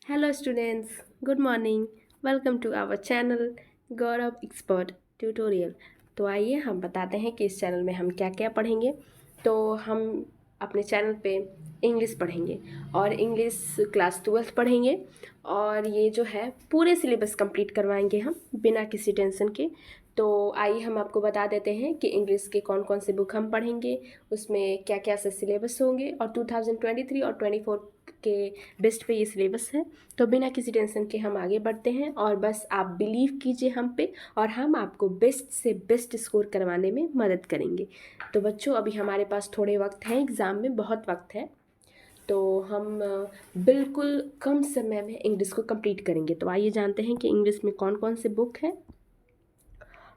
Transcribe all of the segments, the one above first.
Hello students, good morning. Welcome to our channel Gaurav expert tutorial. तो आइए हम बताते हैं कि इस चैनल में हम क्या क्या पढ़ेंगे। तो हम अपने चैनल पे इंग्लिश पढ़ेंगे और इंग्लिश क्लास 12 पढ़ेंगे और ये जो है पूरे सिलेबस कंप्लीट करवाएंगे हम बिना किसी टेंशन के। तो आइए हम आपको बता देते हैं कि इंग्लिश के कौन कौन से बुक हम पढ़ेंगे, उसमें क्या क्या से सिलेबस होंगे और 2023 और 24 के बेस्ट पे ये सिलेबस है। तो बिना किसी टेंशन के हम आगे बढ़ते हैं और बस आप बिलीव कीजिए हम पे और हम आपको बेस्ट से बेस्ट स्कोर करवाने में मदद करेंगे। तो बच्चों अभी हमारे पास थोड़े वक्त है, एग्ज़ाम में बहुत वक्त है, तो हम बिल्कुल कम समय में इंग्लिश को कंप्लीट करेंगे। तो आइए जानते हैं कि इंग्लिश में कौन कौन से बुक है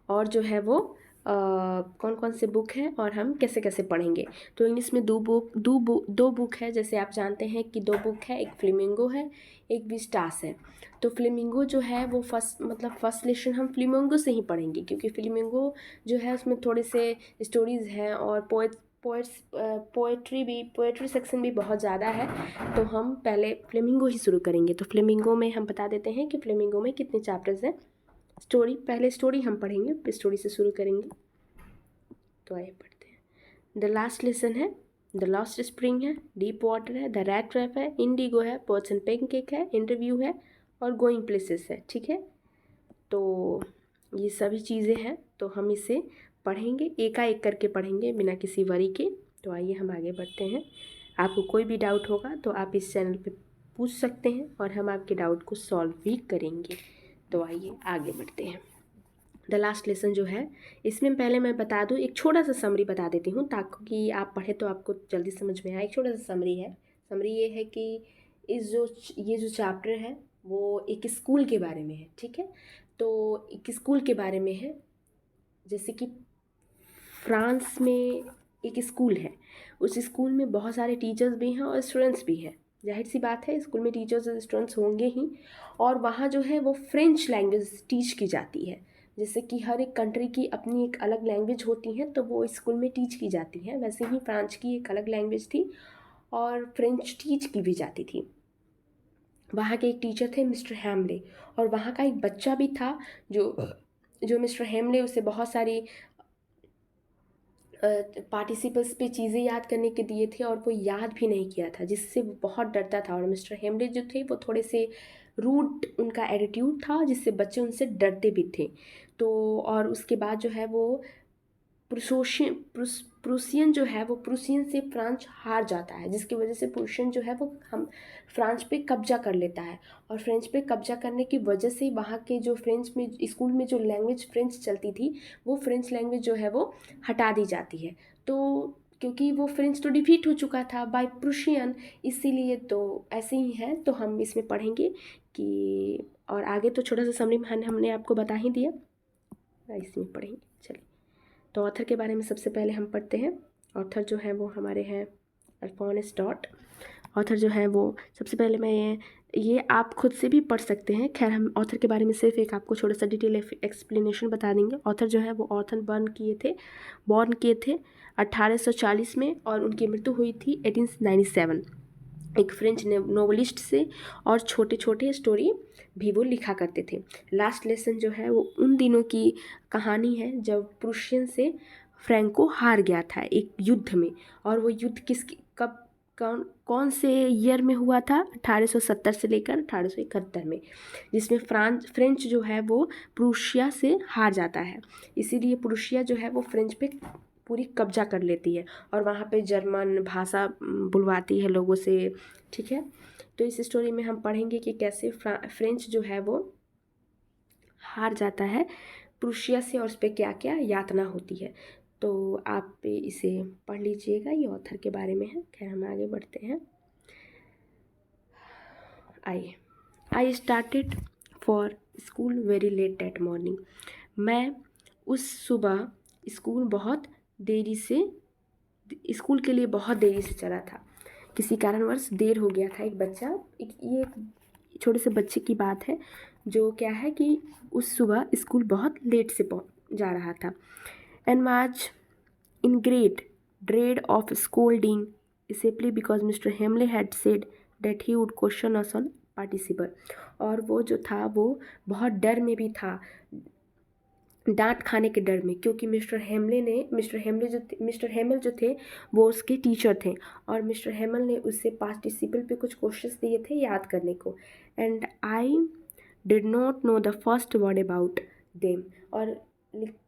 और जो है वो कौन कौन से बुक हैं और हम कैसे कैसे पढ़ेंगे। तो इंग्लिश में दो बुक है, जैसे आप जानते हैं कि दो बुक है, एक फ्लेमिंगो है, एक विस्टास है। तो फ्लेमिंगो जो है वो फर्स्ट लेसन हम फ्लेमिंगो से ही पढ़ेंगे, क्योंकि फ्लेमिंगो जो है उसमें थोड़े से स्टोरीज़ हैं और पोएट्री सेक्शन भी बहुत ज़्यादा है। तो हम पहले फ्लेमिंगो ही शुरू करेंगे। तो फ्लेमिंगो में हम बता देते हैं कि फ्लेमिंगो में कितने चैप्टर्स हैं। पहले स्टोरी हम पढ़ेंगे, फिर स्टोरी से शुरू करेंगे। तो आइए पढ़ते हैं। द लास्ट लेसन है, द लास्ट स्प्रिंग है, डीप वाटर है, द रैट ट्रैप है, इंडिगो है, पर्च एंड पेनकेक है, इंटरव्यू है और गोइंग प्लेसेस है। ठीक है, तो ये सभी चीज़ें हैं। तो हम इसे पढ़ेंगे, एकाएक करके पढ़ेंगे बिना किसी वरी के। तो आइए हम आगे बढ़ते हैं। आपको कोई भी डाउट होगा तो आप इस चैनल पे पूछ सकते हैं और हम आपके डाउट को सॉल्व भी करेंगे। तो आइए आगे बढ़ते हैं। द लास्ट लेसन जो है, इसमें पहले मैं बता दूँ, एक छोटा सा समरी बता देती हूँ ताकि आप पढ़े तो आपको जल्दी समझ में आए। एक छोटा सा समरी है। समरी ये है कि ये जो चैप्टर है वो एक स्कूल के बारे में है। ठीक है, तो एक स्कूल के बारे में है। जैसे कि फ्रांस में एक स्कूल है, उस स्कूल में बहुत सारे टीचर्स भी हैं और स्टूडेंट्स भी हैं। जाहिर सी बात है, स्कूल में टीचर्स और स्टूडेंट्स होंगे ही। और वहाँ जो है वो फ्रेंच लैंग्वेज टीच की जाती है। जैसे कि हर एक कंट्री की अपनी एक अलग लैंग्वेज होती है, तो वो स्कूल में टीच की जाती है। वैसे ही फ्रांस की एक अलग लैंग्वेज थी और फ्रेंच टीच की भी जाती थी। वहाँ के एक टीचर थे मिस्टर हैमले, और वहाँ का एक बच्चा भी था जो जो मिस्टर हेमले उसे बहुत सारी पार्टिसिपल्स पे चीज़ें याद करने के दिए थे और वो याद भी नहीं किया था, जिससे वो बहुत डरता था। और मिस्टर हेमले जो थे वो थोड़े से रूड उनका एटीट्यूड था, जिससे बच्चे उनसे डरते भी थे। तो और उसके बाद जो है वो प्रूसियन जो है वो प्रूसियन से फ्रांस हार जाता है, जिसकी वजह से प्रूसियन जो है वो हम फ्रांस पे कब्जा कर लेता है। और फ्रेंच पे कब्जा करने की वजह से वहाँ के जो फ्रेंच में स्कूल में जो लैंग्वेज फ्रेंच चलती थी, वो फ्रेंच लैंग्वेज जो है वो हटा दी जाती है। तो क्योंकि वो फ्रेंच तो डिफीट हो चुका था बाय प्रूशियन, इसीलिए तो ऐसे ही है। तो हम इसमें पढ़ेंगे कि और आगे तो छोटा सा समरी हमने आपको बता ही दिया, इसमें पढ़ेंगे। चलिए, तो ऑथर के बारे में सबसे पहले हम पढ़ते हैं। ऑथर जो है वो हमारे हैं अल्फोंस डॉट। ऑथर जो है वो सबसे पहले मैं ये आप खुद से भी पढ़ सकते हैं। खैर, हम ऑथर के बारे में सिर्फ एक आपको छोटा सा डिटेल एक्सप्लेनेशन बता देंगे। ऑथर जो है वो ऑथर बॉर्न किए थे 1840 में और उनकी मृत्यु हुई थी 1897। एक फ्रेंच नोवेलिस्ट से और छोटे छोटे स्टोरी भी वो लिखा करते थे। लास्ट लेसन जो है वो उन दिनों की कहानी है जब प्रूशियन से फ्रैंको हार गया था एक युद्ध में। और वो युद्ध कब कौन से ईयर में हुआ था? 1870 से लेकर 1871 में, जिसमें फ्रेंच जो है वो प्रूशिया से हार जाता है। इसीलिए प्रूशिया जो है वो फ्रेंच पे पूरी कब्जा कर लेती है और वहाँ पे जर्मन भाषा बुलवाती है लोगों से। ठीक है, तो इस स्टोरी में हम पढ़ेंगे कि कैसे फ्रेंच जो है वो हार जाता है प्रूशिया से और उस पर क्या क्या यातना होती है। तो आप इसे पढ़ लीजिएगा, ये ऑथर के बारे में है। खैर, हम आगे बढ़ते हैं। I started for school very let that morning. मैं उस सुबह स्कूल के लिए बहुत देरी से चला था। किसी कारणवश देर हो गया था। ये एक छोटे से बच्चे की बात है जो क्या है कि उस सुबह स्कूल बहुत लेट से जा रहा था। And was in great dread of scolding simply because Mr. Hamley had said that he would question us on participle. और वो जो था वो बहुत डर में भी था, डांट खाने के डर में, क्योंकि मिस्टर हेमल जो थे वो उसके टीचर थे, और मिस्टर हेमल ने उससे पार्टिसिपल पे कुछ क्वेश्चंस दिए थे याद करने को। And I did not know the first word about them. और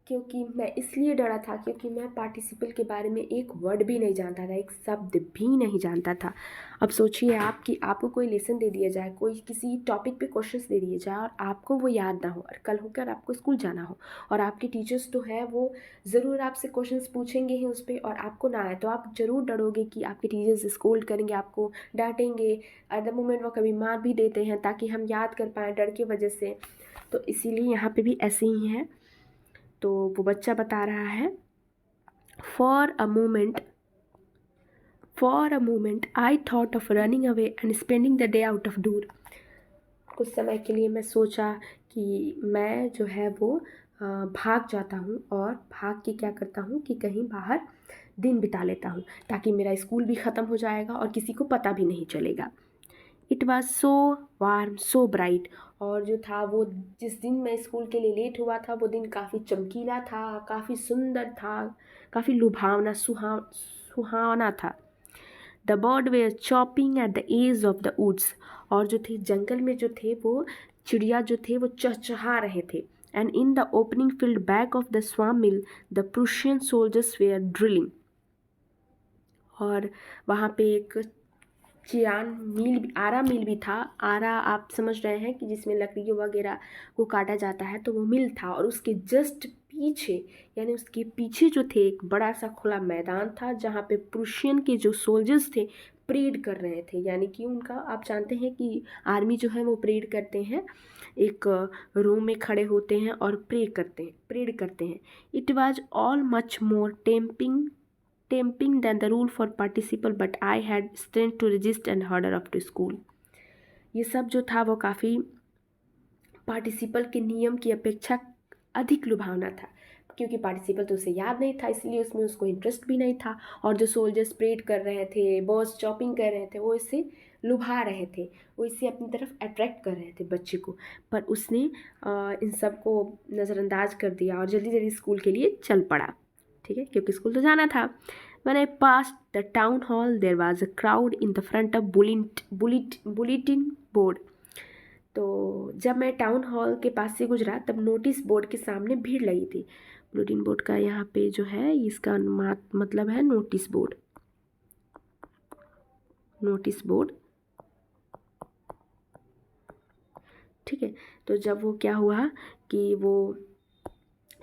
क्योंकि मैं इसलिए डरा था क्योंकि मैं पार्टिसिपल के बारे में एक वर्ड भी नहीं जानता था, एक शब्द भी नहीं जानता था। अब सोचिए आप कि आपको कोई लेसन दे दिया जाए, कोई किसी टॉपिक पे क्वेश्चंस दे दिए जाए और आपको वो याद ना हो, और कल होकर आपको स्कूल जाना हो, और आपके टीचर्स तो हैं वो ज़रूर आपसे क्वेश्चंस पूछेंगे ही उस पर, और आपको ना आए तो आप ज़रूर डरोगे कि आपके टीचर्स स्कोल्ड करेंगे, आपको डांटेंगे। एट द मोमेंट वो कभी मार भी देते हैं ताकि हम याद कर पाएँ डर की वजह से। तो इसीलिए यहाँ पे भी ऐसे ही है। तो वो बच्चा बता रहा है, for a moment I thought of running away and spending the day out of door. कुछ समय के लिए मैं सोचा कि मैं जो है वो भाग जाता हूँ, और भाग के क्या करता हूँ कि कहीं बाहर दिन बिता लेता हूँ, ताकि मेरा स्कूल भी ख़त्म हो जाएगा और किसी को पता भी नहीं चलेगा। It was so warm so bright. और जो था वो, जिस दिन मैं स्कूल के लिए लेट हुआ था वो दिन काफ़ी चमकीला था, काफ़ी सुंदर था, काफ़ी लुभावना सुहावना था। The bird were chopping at the edge of the woods. और जो थे जंगल में जो थे वो चिड़िया जो थे वो चहचहा रहे थे। And in the opening field back of the saw mill the Prussian soldiers were drilling. और वहाँ पे एक आरा मिल भी था। आरा आप समझ रहे हैं कि जिसमें लकड़ियों वगैरह को काटा जाता है, तो वो मिल था, और उसके जस्ट पीछे, यानी उसके पीछे जो थे एक बड़ा सा खुला मैदान था जहाँ पे प्रूशियन के जो सोल्जर्स थे परेड कर रहे थे। यानी कि उनका, आप जानते हैं कि आर्मी जो है वो परेड करते हैं, एक रो में खड़े होते हैं और परेड करते हैं। It was all much more tempting than the rule for participle, but I had strength to resist and hurry up to school. ये सब जो था वो काफ़ी पार्टिसिपल के नियम की अपेक्षा अधिक लुभावना था, क्योंकि पार्टिसिपल तो उसे याद नहीं था, इसलिए उसमें उसको इंटरेस्ट भी नहीं था। और जो सोल्जर्स परेड कर रहे थे, बॉस चॉपिंग कर रहे थे, वो इससे लुभा रहे थे, वो इससे अपनी तरफ अट्रैक्ट कर रहे थे बच्चे को। पर उसने इन सब को नज़रअंदाज कर दिया और जल्दी जल्दी स्कूल के लिए चल पड़ा। ठीक है, क्योंकि स्कूल तो जाना था। When I passed the town hall, there was a crowd in the front of bulletin board. तो जब मैं टाउन हॉल के पास से गुजरा तब नोटिस बोर्ड के सामने भीड़ लगी थी। बुलेटिन बोर्ड का यहाँ पे जो है इसका मतलब है नोटिस बोर्ड। ठीक है, तो जब वो क्या हुआ कि वो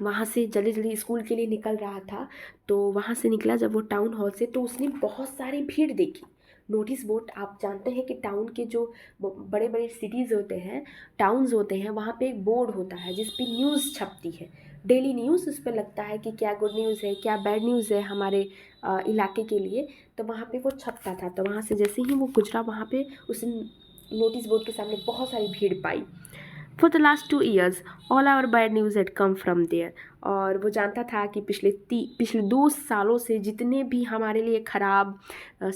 वहाँ से जल्दी जल्दी स्कूल के लिए निकल रहा था, तो वहाँ से निकला जब वो टाउन हॉल से, तो उसने बहुत सारी भीड़ देखी। नोटिस बोर्ड, आप जानते हैं कि टाउन के जो बड़े बड़े सिटीज़ होते हैं, टाउन्स होते हैं, वहाँ पे एक बोर्ड होता है जिस पे न्यूज़ छपती है, डेली न्यूज़। उस पर लगता है कि क्या गुड न्यूज़ है, क्या बैड न्यूज़ है हमारे इलाके के लिए। तो वहाँ पे वो छपता था। तो वहाँ से जैसे ही वो गुजरा, वहाँ पे उस नोटिस बोर्ड के सामने बहुत सारी भीड़ पाई। For the last 2 years, all our bad news had come from there. और वो जानता था कि पिछले 2 सालों से जितने भी हमारे लिए ख़राब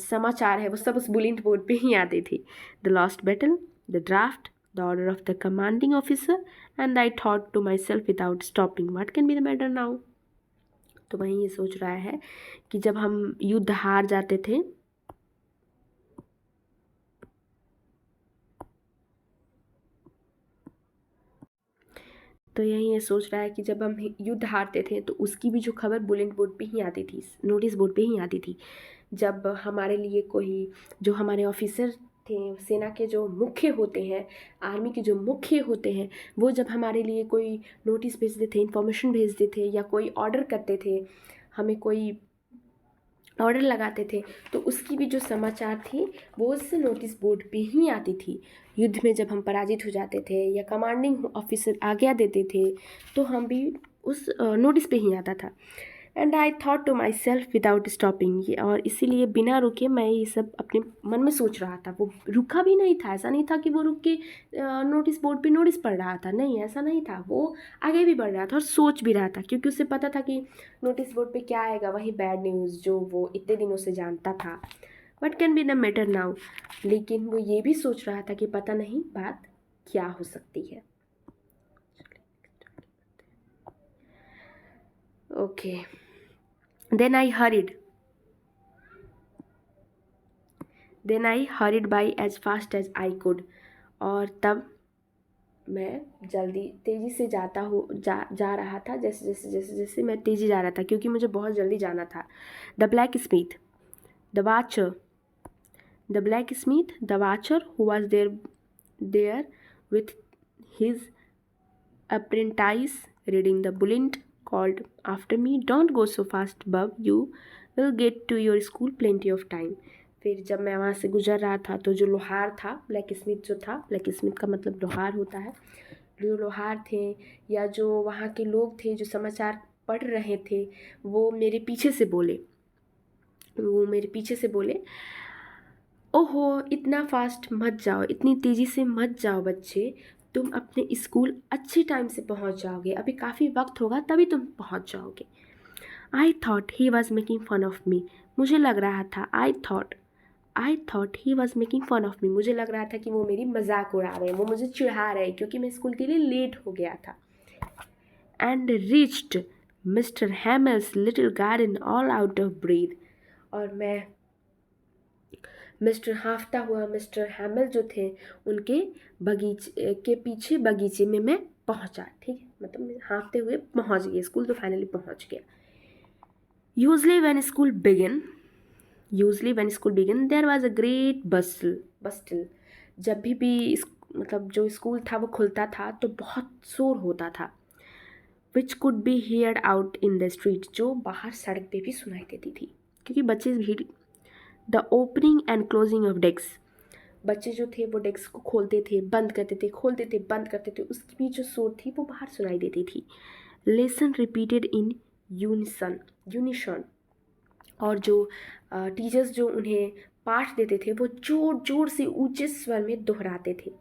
समाचार है वो सब उस बुलेटिन बोर्ड पे ही आते थे। The lost battle, the draft, the order of the commanding officer, and I thought to myself without stopping, what can be the matter now? तो वहीं ये सोच रहा है कि जब हम युद्ध हार जाते थे, तो यही ये सोच रहा है कि जब हम युद्ध हारते थे तो उसकी भी जो खबर बुलेटिन बोर्ड पे ही आती थी, नोटिस बोर्ड पे ही आती थी। जब हमारे लिए कोई, जो हमारे ऑफिसर थे, सेना के जो मुख्य होते हैं, आर्मी के जो मुख्य होते हैं, वो जब हमारे लिए कोई नोटिस भेजते थे, इन्फॉर्मेशन भेजते थे, या कोई ऑर्डर करते थे, हमें कोई ऑर्डर लगाते थे, तो उसकी भी जो समाचार थी वो उस नोटिस बोर्ड पे ही आती थी। युद्ध में जब हम पराजित हो जाते थे या कमांडिंग ऑफिसर आज्ञा देते थे, तो हम भी उस नोटिस पे ही आता था। And I thought to myself without stopping, और इसीलिए बिना रुके मैं ये सब अपने मन में सोच रहा था। वो रुका भी नहीं था, ऐसा नहीं था कि वो रुक के नोटिस बोर्ड पे नोटिस पढ़ रहा था, नहीं, ऐसा नहीं था। वो आगे भी बढ़ रहा था और सोच भी रहा था, क्योंकि उसे पता था कि नोटिस बोर्ड पे क्या आएगा, वही बैड न्यूज़ जो वो इतने दिनों से जानता था, what can be the matter now. लेकिन वो ये भी सोच रहा था कि पता नहीं बात क्या हो सकती है। Okay, then I hurried by as fast as I could. और तब मैं जल्दी तेज़ी से जा रहा था, जैसे मैं तेज़ी जा रहा था, क्योंकि मुझे बहुत जल्दी जाना था। The blacksmith the Wachter who was there with his apprentice reading the bulletin called after me, "Don't go so fast, bub. You will get to your school plenty of time." फिर जब मैं वहाँ से गुजर रहा था तो जो लोहार था, ब्लैक स्मिथ का मतलब लोहार होता है, जो लोहार थे या जो वहाँ के लोग थे जो समाचार पढ़ रहे थे, वो मेरे पीछे से बोले, ओहो, इतना फास्ट मत जाओ, इतनी तेज़ी से मत जाओ बच्चे, तुम अपने स्कूल अच्छे टाइम से पहुंच जाओगे, अभी काफ़ी वक्त होगा तभी तुम पहुंच जाओगे। I thought he was making fun of me. मुझे लग रहा था I thought he was making fun of me. मुझे लग रहा था कि वो मेरी मजाक उड़ा रहे हैं, वो मुझे चिढ़ा रहे हैं, क्योंकि मैं स्कूल के लिए लेट हो गया था। And reached mister Hummels little garden all out of breath. और मैं मिस्टर हैमल जो थे उनके बगीचे के पीछे बगीचे में मैं पहुंचा। ठीक है, मतलब मैं हाँफते हुए पहुंच गया स्कूल, तो फाइनली पहुंच गया। Usually when school begin there was a great bustle. जब भी मतलब जो स्कूल था वो खुलता था तो बहुत शोर होता था। Which could be heard out in the street, जो बाहर सड़क पे भी सुनाई देती थी, क्योंकि बच्चे भीड़। The opening and closing of desk, बच्चे जो थे वो डेस्क को खोलते थे, बंद करते थे, खोलते थे, बंद करते थे, उसकी भी जो शोर थी वो बाहर सुनाई देती थी। लेसन रिपीटेड इन यूनिशन, और जो टीचर्स जो उन्हें पाठ देते थे वो जोर जोर से ऊंचे स्वर में दोहराते थे।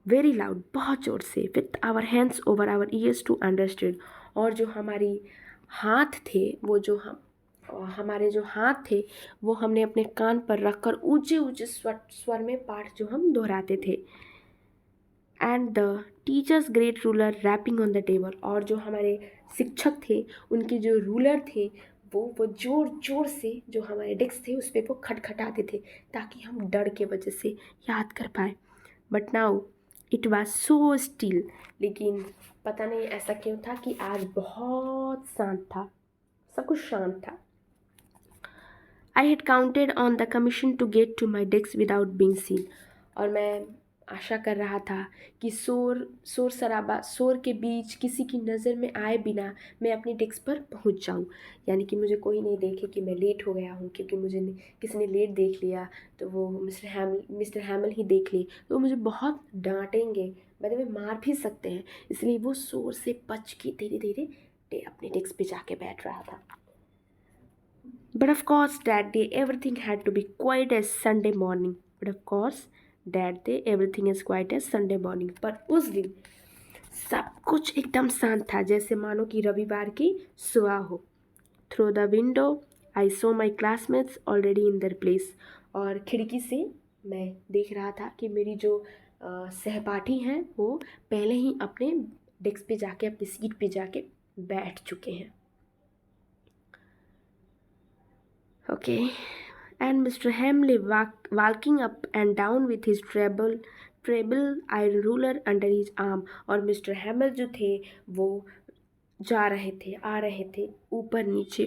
वेरी लाउड, बहुत जोर से। With our hands over our ears to understand, और जो हमारे हाथ थे वो हमने अपने कान पर रखकर ऊंचे ऊंचे स्वर में पाठ जो हम दोहराते थे। And the teacher's great ruler rapping on the table, और जो हमारे शिक्षक थे उनके जो रूलर थे वो जोर जोर से जो हमारे डेस्क थे उस पर वो खटखटाते थे, ताकि हम डर के वजह से याद कर पाए। But now it was so still, लेकिन पता नहीं ऐसा क्यों था कि आज बहुत शांत था, सब कुछ शांत था। I had counted on the commission to get to my desk without being seen, और मैं आशा कर रहा था कि शोर के बीच किसी की नज़र में आए बिना मैं अपनी डेस्क पर पहुंच जाऊं, यानी कि मुझे कोई नहीं देखे कि मैं लेट हो गया हूं, क्योंकि मुझे किसी ने लेट देख लिया तो वो मिस्टर हैमल ही देख ली तो मुझे बहुत डांटेंगे, बल्कि मार भी सकते हैं। इसलिए वो शोर से बच के धीरे धीरे अपनी डेस्क पे जाके बैठ रहा था। But of course, that day everything had to be quiet as Sunday morning. पर उस दिन सब कुछ एकदम शांत था, जैसे मानो कि रविवार की सुबह हो। Through the window I so my classmates already in their place, और खिड़की से मैं देख रहा था कि मेरी जो सहपाठी हैं वो पहले ही अपने डेस्क पे जाके, अपनी सीट पे जाके बैठ चुके हैं। Okay, and Mr. Hamley walking up and down with his treble iron ruler under his arm, और मिस्टर हैमल जो थे वो जा रहे थे, आ रहे थे, ऊपर नीचे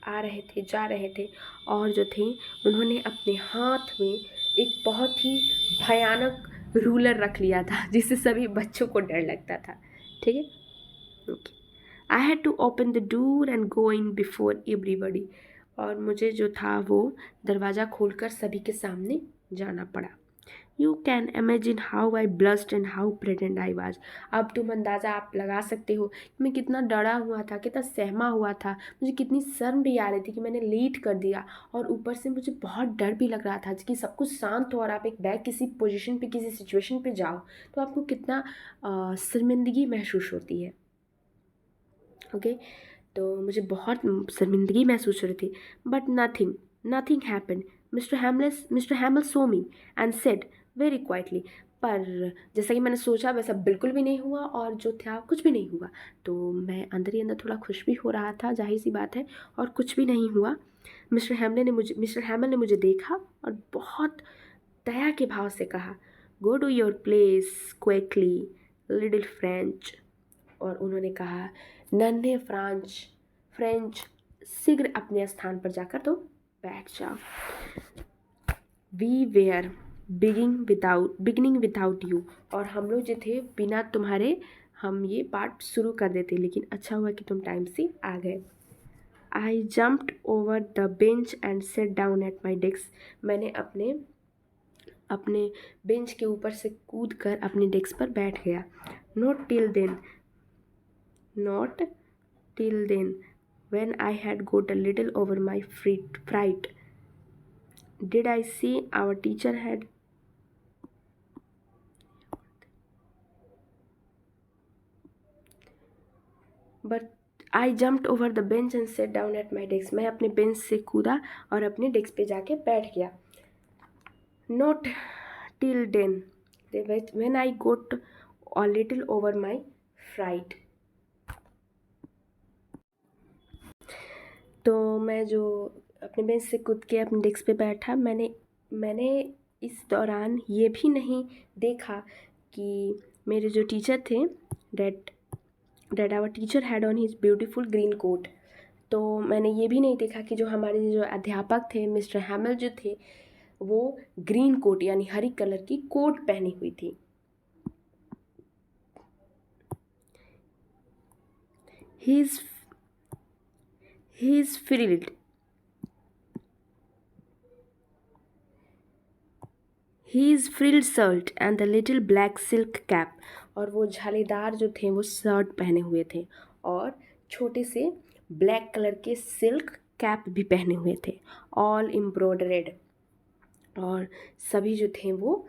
आ रहे थे, जा रहे थे, और जो थे उन्होंने अपने हाथ में एक बहुत ही भयानक रूलर रख लिया था जिससे सभी बच्चों को डर लगता था। ठीक है, okay. I had to open the door and go in before everybody, और मुझे जो था वो दरवाज़ा खोलकर सभी के सामने जाना पड़ा। You can imagine how I blessed and how present I was. अब तुम अंदाज़ा आप लगा सकते हो कि मैं कितना डरा हुआ था, कितना सहमा हुआ था, मुझे कितनी शर्म भी आ रही थी कि मैंने लेट कर दिया, और ऊपर से मुझे बहुत डर भी लग रहा था कि सब कुछ शांत हो और आप एक बैग किसी पोजीशन पे, किसी सिचुएशन पे जाओ तो आपको कितना शर्मिंदगी महसूस होती है। ओके, तो मुझे बहुत शर्मिंदगी महसूस हो रही थी। But nothing happened. Mister हैमल so me and said very quietly. पर जैसा कि मैंने सोचा वैसा बिल्कुल भी नहीं हुआ, और जो था कुछ भी नहीं हुआ। तो मैं अंदर ही अंदर थोड़ा खुश भी हो रहा था, जाहिर सी बात है, और कुछ भी नहीं हुआ। मिस्टर हैमल ने मुझे देखा और बहुत दया के भाव से कहा, go to your place quickly little French. और उन्होंने कहा, नन्हे फ्रेंच शीघ्र अपने स्थान पर जाकर तो बैठ जाओ। We were beginning without you. और हम लोग जो थे बिना तुम्हारे हम ये पार्ट शुरू कर देते, लेकिन अच्छा हुआ कि तुम टाइम से आ गए। आई jumped over the bench and set down at my desk. मैंने अपने बेंच के ऊपर से कूद कर अपने डेस्क पर बैठ गया। Not till then when I had got a little over my fright did I see our teacher had but I jumped over the bench and sat down at my desk। मैं अपने bench से कूदा और अपने desk पे जाके बैठ गया। Not till then when I got a little over my fright। तो मैं जो अपने बेंच से कूद के अपने डेस्क पे बैठा, मैंने इस दौरान ये भी नहीं देखा कि मेरे जो टीचर थे that our teacher had on his beautiful green coat। तो मैंने ये भी नहीं देखा कि जो हमारे जो अध्यापक थे मिस्टर हैमल जो थे वो ग्रीन कोट यानी हरी कलर की कोट पहनी हुई थी। He is frilled shirt and the little black silk cap। और वो झालीदार जो थे वो शर्ट पहने हुए थे और छोटे से ब्लैक कलर के सिल्क कैप भी पहने हुए थे, ऑल एम्ब्रॉयडर्ड। और सभी जो थे वो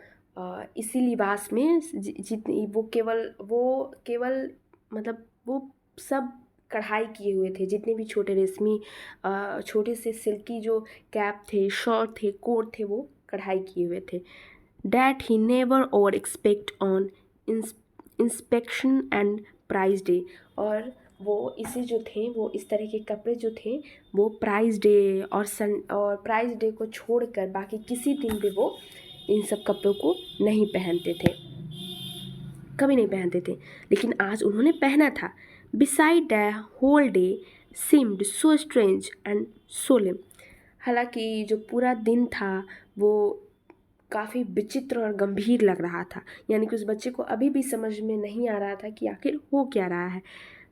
इसी लिबास में जितनी वो केवल मतलब वो सब कढ़ाई किए हुए थे, जितने भी छोटे रेशमी छोटे से सिल्की जो कैप थे, शर्ट थे, कोट थे, वो कढ़ाई किए हुए थे। That he never over expect on inspection and prize day. और वो इसे जो थे वो इस तरह के कपड़े जो थे वो प्राइज डे और प्राइज डे को छोड़कर बाकी किसी दिन भी वो इन सब कपड़ों को नहीं पहनते थे, कभी नहीं पहनते थे। लेकिन आज उन्होंने पहना था। Beside the whole day seemed so strange and solemn. हालांकि जो पूरा दिन था वो काफ़ी विचित्र और गंभीर लग रहा था, यानी कि उस बच्चे को अभी भी समझ में नहीं आ रहा था कि आखिर हो क्या रहा है।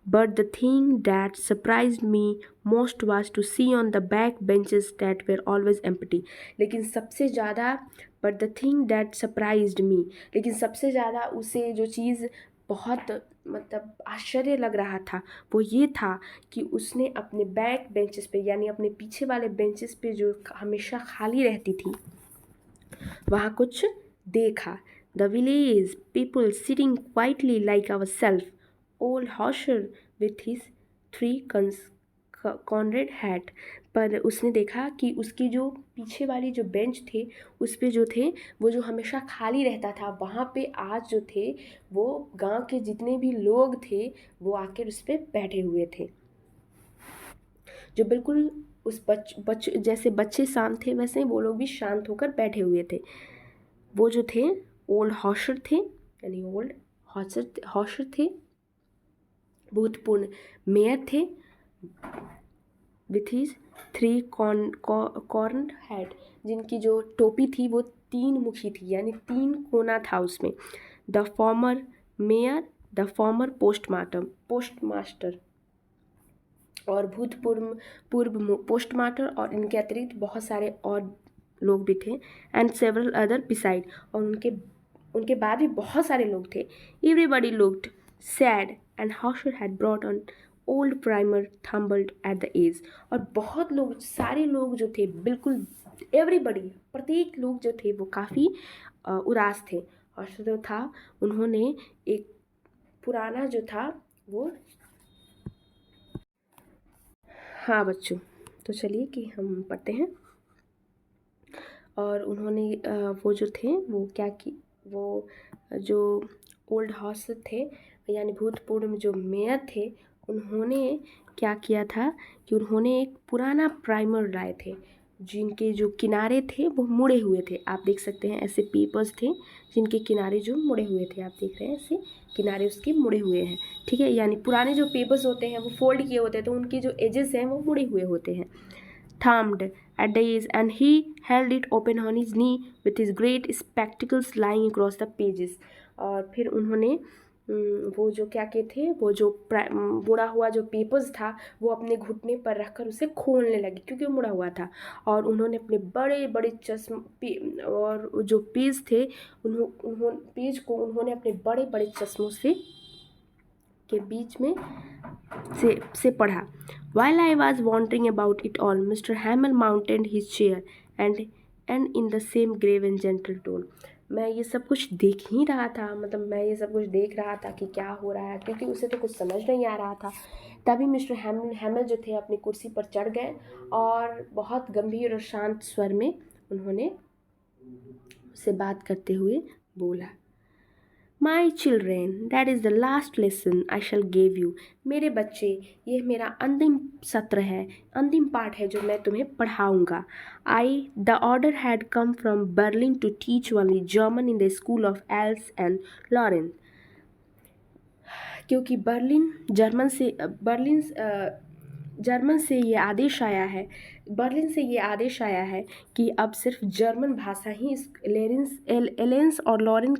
But the thing that surprised me most was to see on the back benches that were always empty। लेकिन सबसे ज़्यादा उसे जो चीज़ बहुत मतलब आश्चर्य लग रहा था वो ये था कि उसने अपने बैक बेंचेस पे यानी अपने पीछे वाले बेंचेस पे जो हमेशा खाली रहती थी वहाँ कुछ देखा। The village people sitting quietly like ourselves। Old Hosher with his 3 Conrad hat। पर उसने देखा कि उसकी जो पीछे वाली जो बेंच थे उस पे जो थे वो जो हमेशा खाली रहता था वहाँ पे आज जो थे वो गांव के जितने भी लोग थे वो आकर उस पे बैठे हुए थे, जो बिल्कुल उस जैसे बच्चे शांत थे वैसे वो लोग भी शांत होकर बैठे हुए थे। वो जो थे ओल्ड हॉशर थे, यानी ओल्ड हॉशर थे, भूतपूर्ण मेयर थे, विथ हिज 3 कॉर्नड हेड, जिनकी जो टोपी थी वो 3 मुखी थी यानी 3 कोना था उसमें। The former mayor, the former postmaster और पूर्व पोस्टमास्टर, और इनके अतिरिक्त बहुत सारे और लोग भी थे। एंड सेवरल अदर बिसाइड, और उनके बाद भी बहुत सारे लोग थे। Everybody looked sad and Hauser had brought on old primer thumbed at the edge. और बहुत लोग, सारे लोग जो थे, बिल्कुल एवरीबडी, प्रत्येक लोग जो थे वो काफ़ी उदास थे। और जो था उन्होंने एक पुराना जो था वो हाँ बच्चों, तो चलिए कि हम पढ़ते हैं। और उन्होंने वो जो थे वो क्या की, वो जो ओल्ड हाउस थे यानी भूतपूर्व में जो मेयर थे, उन्होंने क्या किया था कि उन्होंने एक पुराना प्राइमर लाए थे जिनके जो किनारे थे वो मुड़े हुए थे। आप देख सकते हैं ऐसे पेपर्स थे जिनके किनारे जो मुड़े हुए थे, आप देख रहे हैं ऐसे किनारे उसके मुड़े हुए हैं। ठीक है, यानी पुराने जो पेपर्स होते हैं वो फोल्ड किए होते हैं तो उनके जो एजेस हैं वो मुड़े हुए होते हैं। Thumbed at the edge, and he held it open on his knee with his great spectacles lying across the pages. और फिर उन्होंने वो जो क्या के थे, वो जो मुड़ा हुआ जो पेपर्स था वो अपने घुटने पर रखकर उसे खोलने लगे क्योंकि वो मुड़ा हुआ था। और उन्होंने अपने बड़े बड़े और जो पेज थे उन्होंने पेज को उन्होंने अपने बड़े बड़े चश्मों से के बीच में से पढ़ा। While I was wondering about it all, Mr. Hamel mounted his chair and in the same grave and gentle tone. मैं ये सब कुछ देख ही रहा था, मतलब मैं ये सब कुछ देख रहा था कि क्या हो रहा है, क्योंकि उसे तो कुछ समझ नहीं आ रहा था। तभी मिस्टर हैमल जो थे अपनी कुर्सी पर चढ़ गए और बहुत गंभीर और शांत स्वर में उन्होंने उससे बात करते हुए बोला, My children, that is the last lesson I shall give you. मेरे बच्चे, यह मेरा अंतिम सत्र है, अंतिम पाठ है जो मैं तुम्हें पढ़ाऊँगा. The order had come from Berlin to teach only German in the school of Alps and Lorenz. क्योंकि जर्मन से ये आदेश आया है, बर्लिन से ये आदेश आया है कि अब सिर्फ जर्मन भाषा ही एलेंस और लॉरेन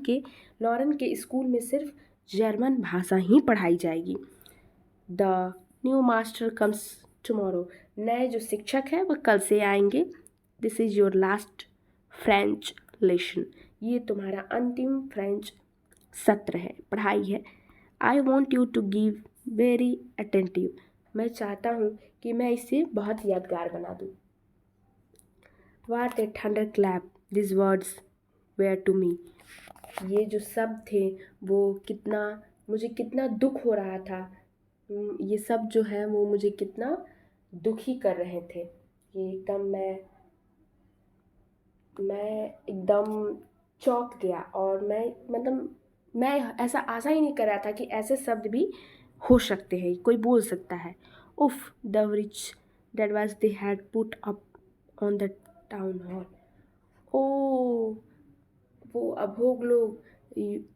के स्कूल में सिर्फ जर्मन भाषा ही पढ़ाई जाएगी. The new master comes tomorrow. नए जो शिक्षक हैं वह कल से आएंगे. This is your last French lesson. ये तुम्हारा अंतिम फ्रेंच सत्र है, पढ़ाई है. I want you to give very attentive. मैं चाहता हूँ कि मैं इसे बहुत यादगार बना दूँ. What a thunderclap these words were to me. ये जो शब्द थे वो मुझे कितना दुख हो रहा था. ये सब जो है वो मुझे कितना दुखी कर रहे थे. ये एकदम मैं एकदम चौंक गया और मैं ऐसा आशा ही नहीं कर रहा था कि ऐसे शब्द भी हो सकते हैं, कोई बोल सकता है. उफ, the rich that was they had put up on the town hall. ओ, वो अभोग लोग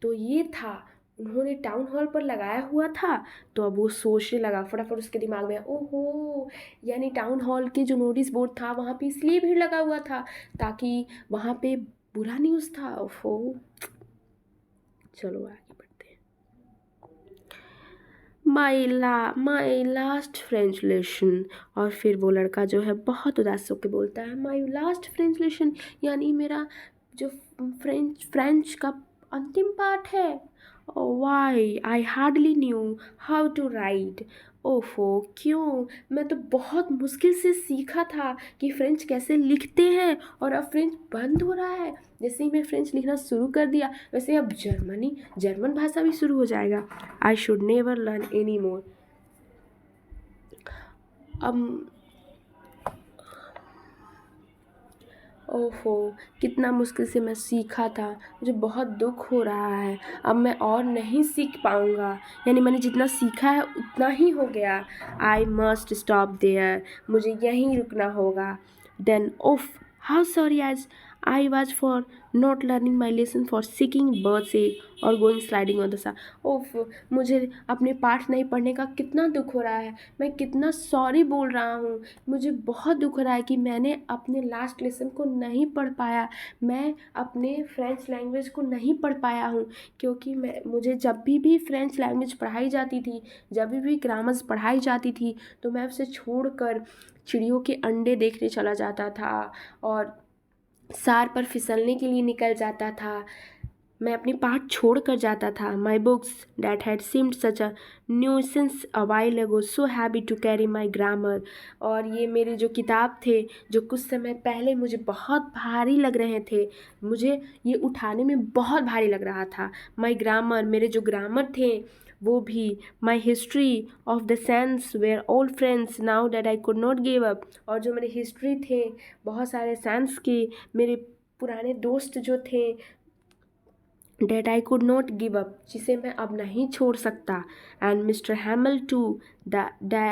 तो ये था, उन्होंने टाउन हॉल पर लगाया हुआ था. तो अब वो सोचने लगा, फटाफट उसके दिमाग में, ओहो, यानी टाउन हॉल के जो नोटिस बोर्ड था वहाँ पे इसलिए भीड़ लगा हुआ था ताकि वहाँ पे बुरा न्यूज़ था. ओहो, चलो आगे बढ़ते हैं. My last French lesson. और फिर वो लड़का जो है बहुत उदास होकर बोलता है, माई लास्ट फ्रेंच लेसन, यानी मेरा जो फ्रेंच का अंतिम पाठ है. Why I hardly knew how to write. ओफो, क्यों, मैं तो बहुत मुश्किल से सीखा था कि फ्रेंच कैसे लिखते हैं और अब फ्रेंच बंद हो रहा है. जैसे ही मैं फ्रेंच लिखना शुरू कर दिया वैसे अब जर्मन भाषा भी शुरू हो जाएगा. I should never learn any more. अब ओहो, कितना मुश्किल से मैं सीखा था, मुझे बहुत दुख हो रहा है. अब मैं और नहीं सीख पाऊँगा, यानी मैंने जितना सीखा है उतना ही हो गया. I must stop there. मुझे यहीं रुकना होगा. देन ओफ, how sorry as I was for not learning my lesson for seeking birds egg और going sliding on the Saar. ओफ, मुझे अपने पाठ नहीं पढ़ने का कितना दुख हो रहा है. मैं कितना सॉरी बोल रहा हूँ. मुझे बहुत दुख हो रहा है कि मैंने अपने लास्ट लेसन को नहीं पढ़ पाया. मैं अपने फ्रेंच लैंग्वेज को नहीं पढ़ पाया हूँ क्योंकि मुझे जब भी फ्रेंच लैंग्वेज पढ़ाई जाती थी, जब भी ग्रामर्स पढ़ाई जाती थी तो मैं उसे छोड़कर चिड़ियों के अंडे देखने चला जाता था और सार पर फिसलने के लिए निकल जाता था. मैं अपनी पाठ छोड़ कर जाता था. My books that had seemed such a nuisance a while ago, so happy to carry my grammar. और ये मेरे जो किताब थे जो कुछ समय पहले मुझे बहुत भारी लग रहे थे, मुझे ये उठाने में बहुत भारी लग रहा था. My grammar, मेरे जो ग्रामर थे वो भी. My history of the sense were old friends now that I could not give up. और जो मेरे हिस्ट्री थे बहुत सारे साइंस के, मेरे पुराने दोस्त जो थे, that I could not give up, जिसे मैं अब नहीं छोड़ सकता. And Mr. Hamill too, the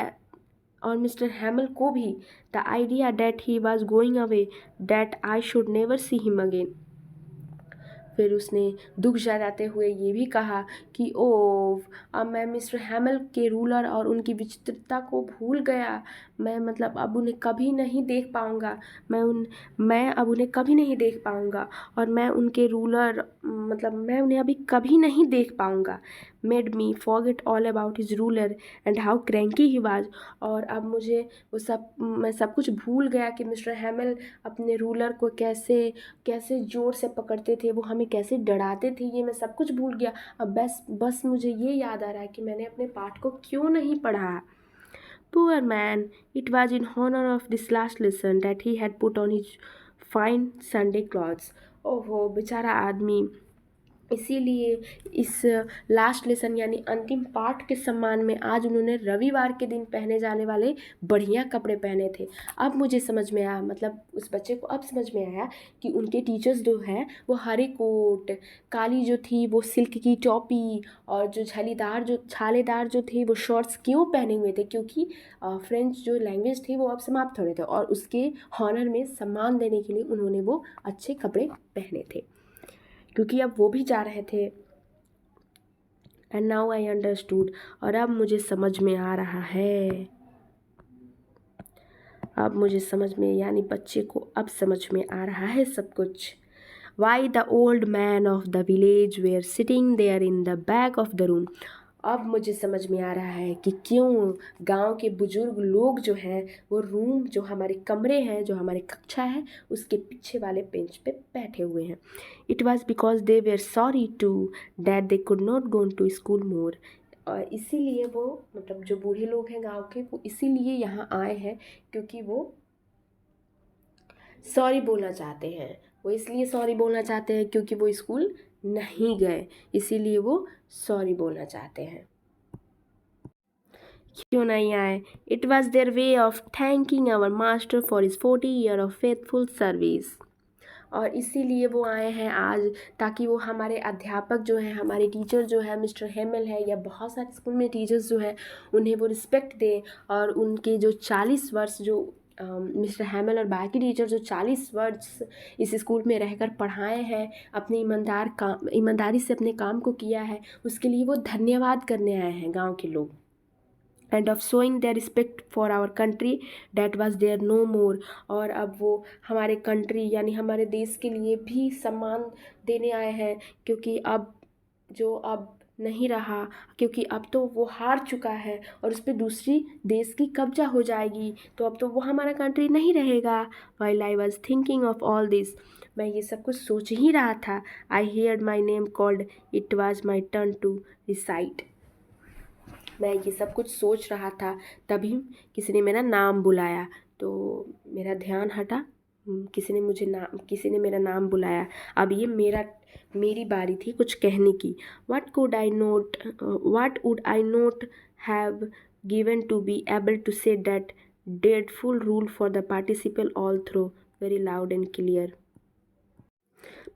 और मिस्टर हैमल को भी. The idea that he was going away, that I should never see him again. फिर उसने दुख जताते हुए ये भी कहा कि ओह, अब मैं मिस्टर हैमल के रूलर और उनकी विचित्रता को भूल गया. मैं मतलब अब उन्हें कभी नहीं देख पाऊँगा. मैं अब उन्हें कभी नहीं देख पाऊँगा और मैं उनके रूलर मतलब मैं उन्हें अभी कभी नहीं देख पाऊँगा. Made me forget all about his ruler and how cranky he was. और अब मुझे मैं सब कुछ भूल गया कि मिस्टर हैमल अपने रूलर को कैसे कैसे ज़ोर से पकड़ते थे, वो हमें कैसे डराते थे, ये मैं सब कुछ भूल गया. अब बस मुझे ये याद आ रहा है कि मैंने अपने पाठ को क्यों नहीं पढ़ा. Poor man, it was in honor of this last lesson that he had put on his fine Sunday clothes. ओहो बेचारा आदमी, इसीलिए इस लास्ट लेसन यानी अंतिम पाठ के सम्मान में आज उन्होंने रविवार के दिन पहने जाने वाले बढ़िया कपड़े पहने थे. अब मुझे समझ में आया, मतलब उस बच्चे को अब समझ में आया कि उनके टीचर्स जो हैं वो हरे कोट, काली जो थी वो सिल्क की टोपी और जो छालेदार जो थे वो शॉर्ट्स क्यों पहने हुए थे, क्योंकि फ्रेंच जो लैंग्वेज थी वो अब समाप्त हो रहे थे और उसके हॉनर में सम्मान देने के लिए उन्होंने वो अच्छे कपड़े पहने थे, क्योंकि अब वो भी जा रहे थे. एंड नाउ आई अंडरस्टूड, और अब मुझे समझ में आ रहा है. अब मुझे समझ में, यानी बच्चे को अब समझ में आ रहा है सब कुछ. Why the old man of the village were sitting there in the back of the room. अब मुझे समझ में आ रहा है कि क्यों गांव के बुजुर्ग लोग जो हैं वो रूम, जो हमारे कमरे हैं, जो हमारे कक्षा है, उसके पीछे वाले बेंच पे बैठे हुए हैं. It was because they were sorry to that they could not go to school more. और इसीलिए वो, मतलब जो बूढ़े लोग हैं गांव के, वो इसीलिए यहाँ आए हैं क्योंकि वो सॉरी बोलना चाहते हैं. वो इसलिए सॉरी बोलना चाहते हैं क्योंकि वो स्कूल नहीं गए, इसीलिए वो सॉरी बोलना चाहते हैं. क्यों नहीं आए? It was their way of thanking our master for his 40 year of faithful service. और इसीलिए वो आए हैं आज, ताकि वो हमारे अध्यापक जो हैं, हमारे टीचर जो है, मिस्टर हेमल है या बहुत सारे स्कूल में टीचर्स जो हैं, उन्हें वो रिस्पेक्ट दें. और उनके जो 40 वर्ष जो मिस्टर हेमल और बाकी टीचर जो 40 वर्ष इस स्कूल में रहकर पढ़ाए हैं, अपनी ईमानदारी से अपने काम को किया है, उसके लिए वो धन्यवाद करने आए हैं गांव के लोग. And of showing their respect for our country that was their no more. और अब वो हमारे कंट्री यानी हमारे देश के लिए भी सम्मान देने आए हैं, क्योंकि अब नहीं रहा, क्योंकि अब तो वो हार चुका है और उस पर दूसरी देश की कब्जा हो जाएगी, तो अब तो वो हमारा कंट्री नहीं रहेगा. While I was thinking of all this, मैं ये सब कुछ सोच ही रहा था. I heard my name called. It was my turn to recite. मैं ये सब कुछ सोच रहा था, तभी किसी ने मेरा नाम बुलाया, तो मेरा ध्यान हटा. किसी ने मेरा नाम बुलाया. अब ये मेरी बारी थी कुछ कहने की. What would I not have given to be able to say that dreadful rule for the participle all through very loud and clear.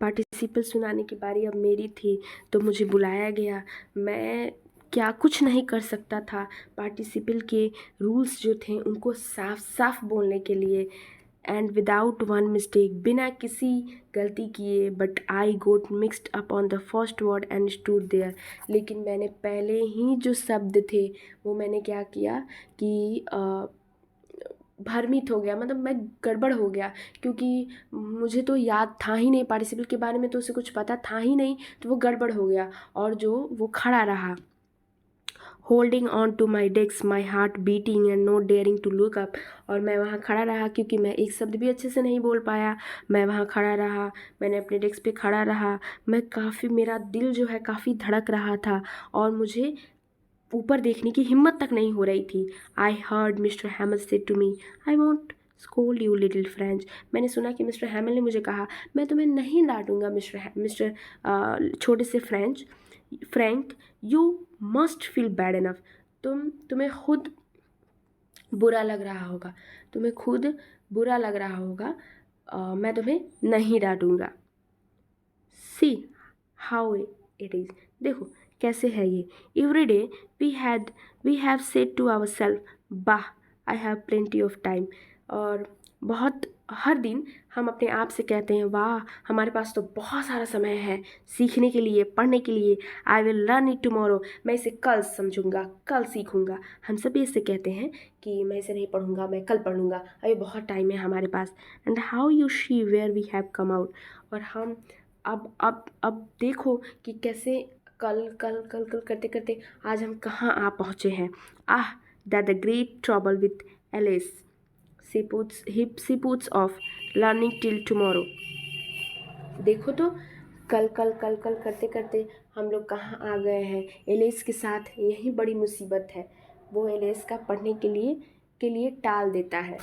Participle सुनाने की बारी अब मेरी थी, तो मुझे बुलाया गया. मैं क्या कुछ नहीं कर सकता था पार्टिसिपल के रूल्स जो थे उनको साफ साफ बोलने के लिए. एंड विदाउट वन मिस्टेक, बिना किसी गलती किए. But I got mixed up on the first word and stood there. लेकिन मैंने पहले ही जो शब्द थे वो मैंने क्या किया कि भ्रमित हो गया, मतलब मैं गड़बड़ हो गया, क्योंकि मुझे तो याद था ही नहीं, पार्टिसिपल के बारे में तो उसे कुछ पता था ही नहीं, तो वो गड़बड़ हो गया और वो खड़ा रहा. Holding on to my desk, my heart beating and not daring to look up. और मैं वहाँ खड़ा रहा क्योंकि मैं एक शब्द भी अच्छे से नहीं बोल पाया। मैं वहाँ खड़ा रहा, मैंने अपने डेस्क पे खड़ा रहा। मेरा दिल जो है काफ़ी धड़क रहा था और मुझे ऊपर देखने की हिम्मत तक नहीं हो रही थी। I heard Mister Hamel say to me, I won't scold you little French. मैंने सुना कि मिस्टर हैमल ने मुझे कहा, मैं तुम्हें नहीं डांटूंगा मिस्टर छोटे से Frank, you must feel bad enough. तुम्हें खुद बुरा लग रहा होगा, तुम्हें खुद बुरा लग रहा होगा। मैं तुम्हें नहीं डांटूंगा। सी हाउ इट इज़, देखो कैसे है ये। Every day we have said to our self, bah I have plenty of time. और हर दिन हम अपने आप से कहते हैं, वाह हमारे पास तो बहुत सारा समय है सीखने के लिए, पढ़ने के लिए। I will learn it tomorrow, मैं इसे कल समझूंगा, कल सीखूंगा। हम सभी इससे कहते हैं कि मैं इसे नहीं पढ़ूंगा, मैं कल पढ़ूंगा, अभी बहुत टाइम है हमारे पास। And how you see where we have come out. और हम अब देखो कि कैसे कल कल कल कल करते करते आज हम कहाँ आ पहुँचे हैं। Ah that the great trouble with Alice, she puts off learning till tomorrow. देखो तो कल कल कल कल करते करते हम लोग कहाँ आ गए हैं। एलिस के साथ यही बड़ी मुसीबत है, वो एलिस का पढ़ने के लिए टाल देता है।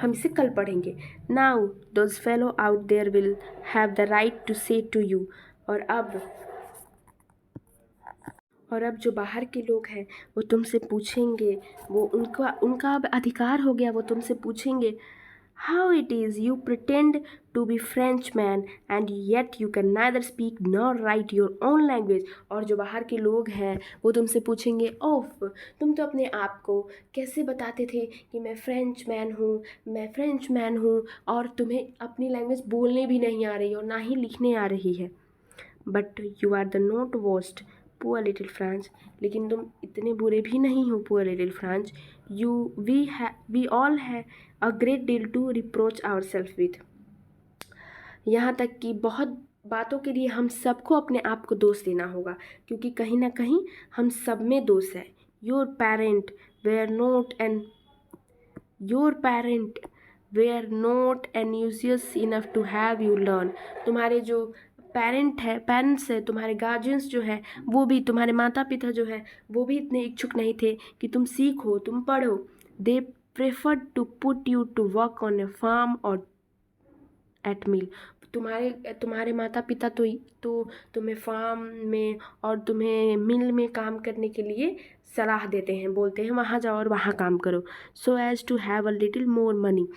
हम इसे कल पढ़ेंगे। Now those fellow out there will have the right to say to you. और अब जो बाहर के लोग हैं वो तुमसे पूछेंगे, वो उनका अब अधिकार हो गया, वो तुमसे पूछेंगे, how it is you pretend to be French man and yet you can neither speak nor write your own language. और जो बाहर के लोग हैं वो तुमसे पूछेंगे, ओफ तुम तो अपने आप को कैसे बताते थे कि मैं फ्रेंच मैन हूँ और तुम्हें अपनी लैंग्वेज बोलने भी नहीं आ रही और ना ही लिखने आ रही है। But you are the not worst poor little France, लेकिन तुम इतने बुरे भी नहीं हो poor little France. We all have a great deal to reproach our self with. यहाँ तक कि बहुत बातों के लिए हम सबको अपने आप को दोष देना होगा, क्योंकि कहीं ना कहीं हम सब में दोष है। Your parent were not and your parent were not anxious enough to have you learn. तुम्हारे जो पेरेंट्स है, तुम्हारे गार्जियंस जो है, वो भी तुम्हारे माता पिता जो है वो भी इतने इच्छुक नहीं थे कि तुम सीखो, तुम पढ़ो। They preferred to put you to work on a farm or at mill. तुम्हारे माता पिता तो तुम्हें फार्म में और तुम्हें मिल में काम करने के लिए सलाह देते हैं, बोलते हैं वहाँ जाओ और वहाँ काम करो, so as to have a little more money,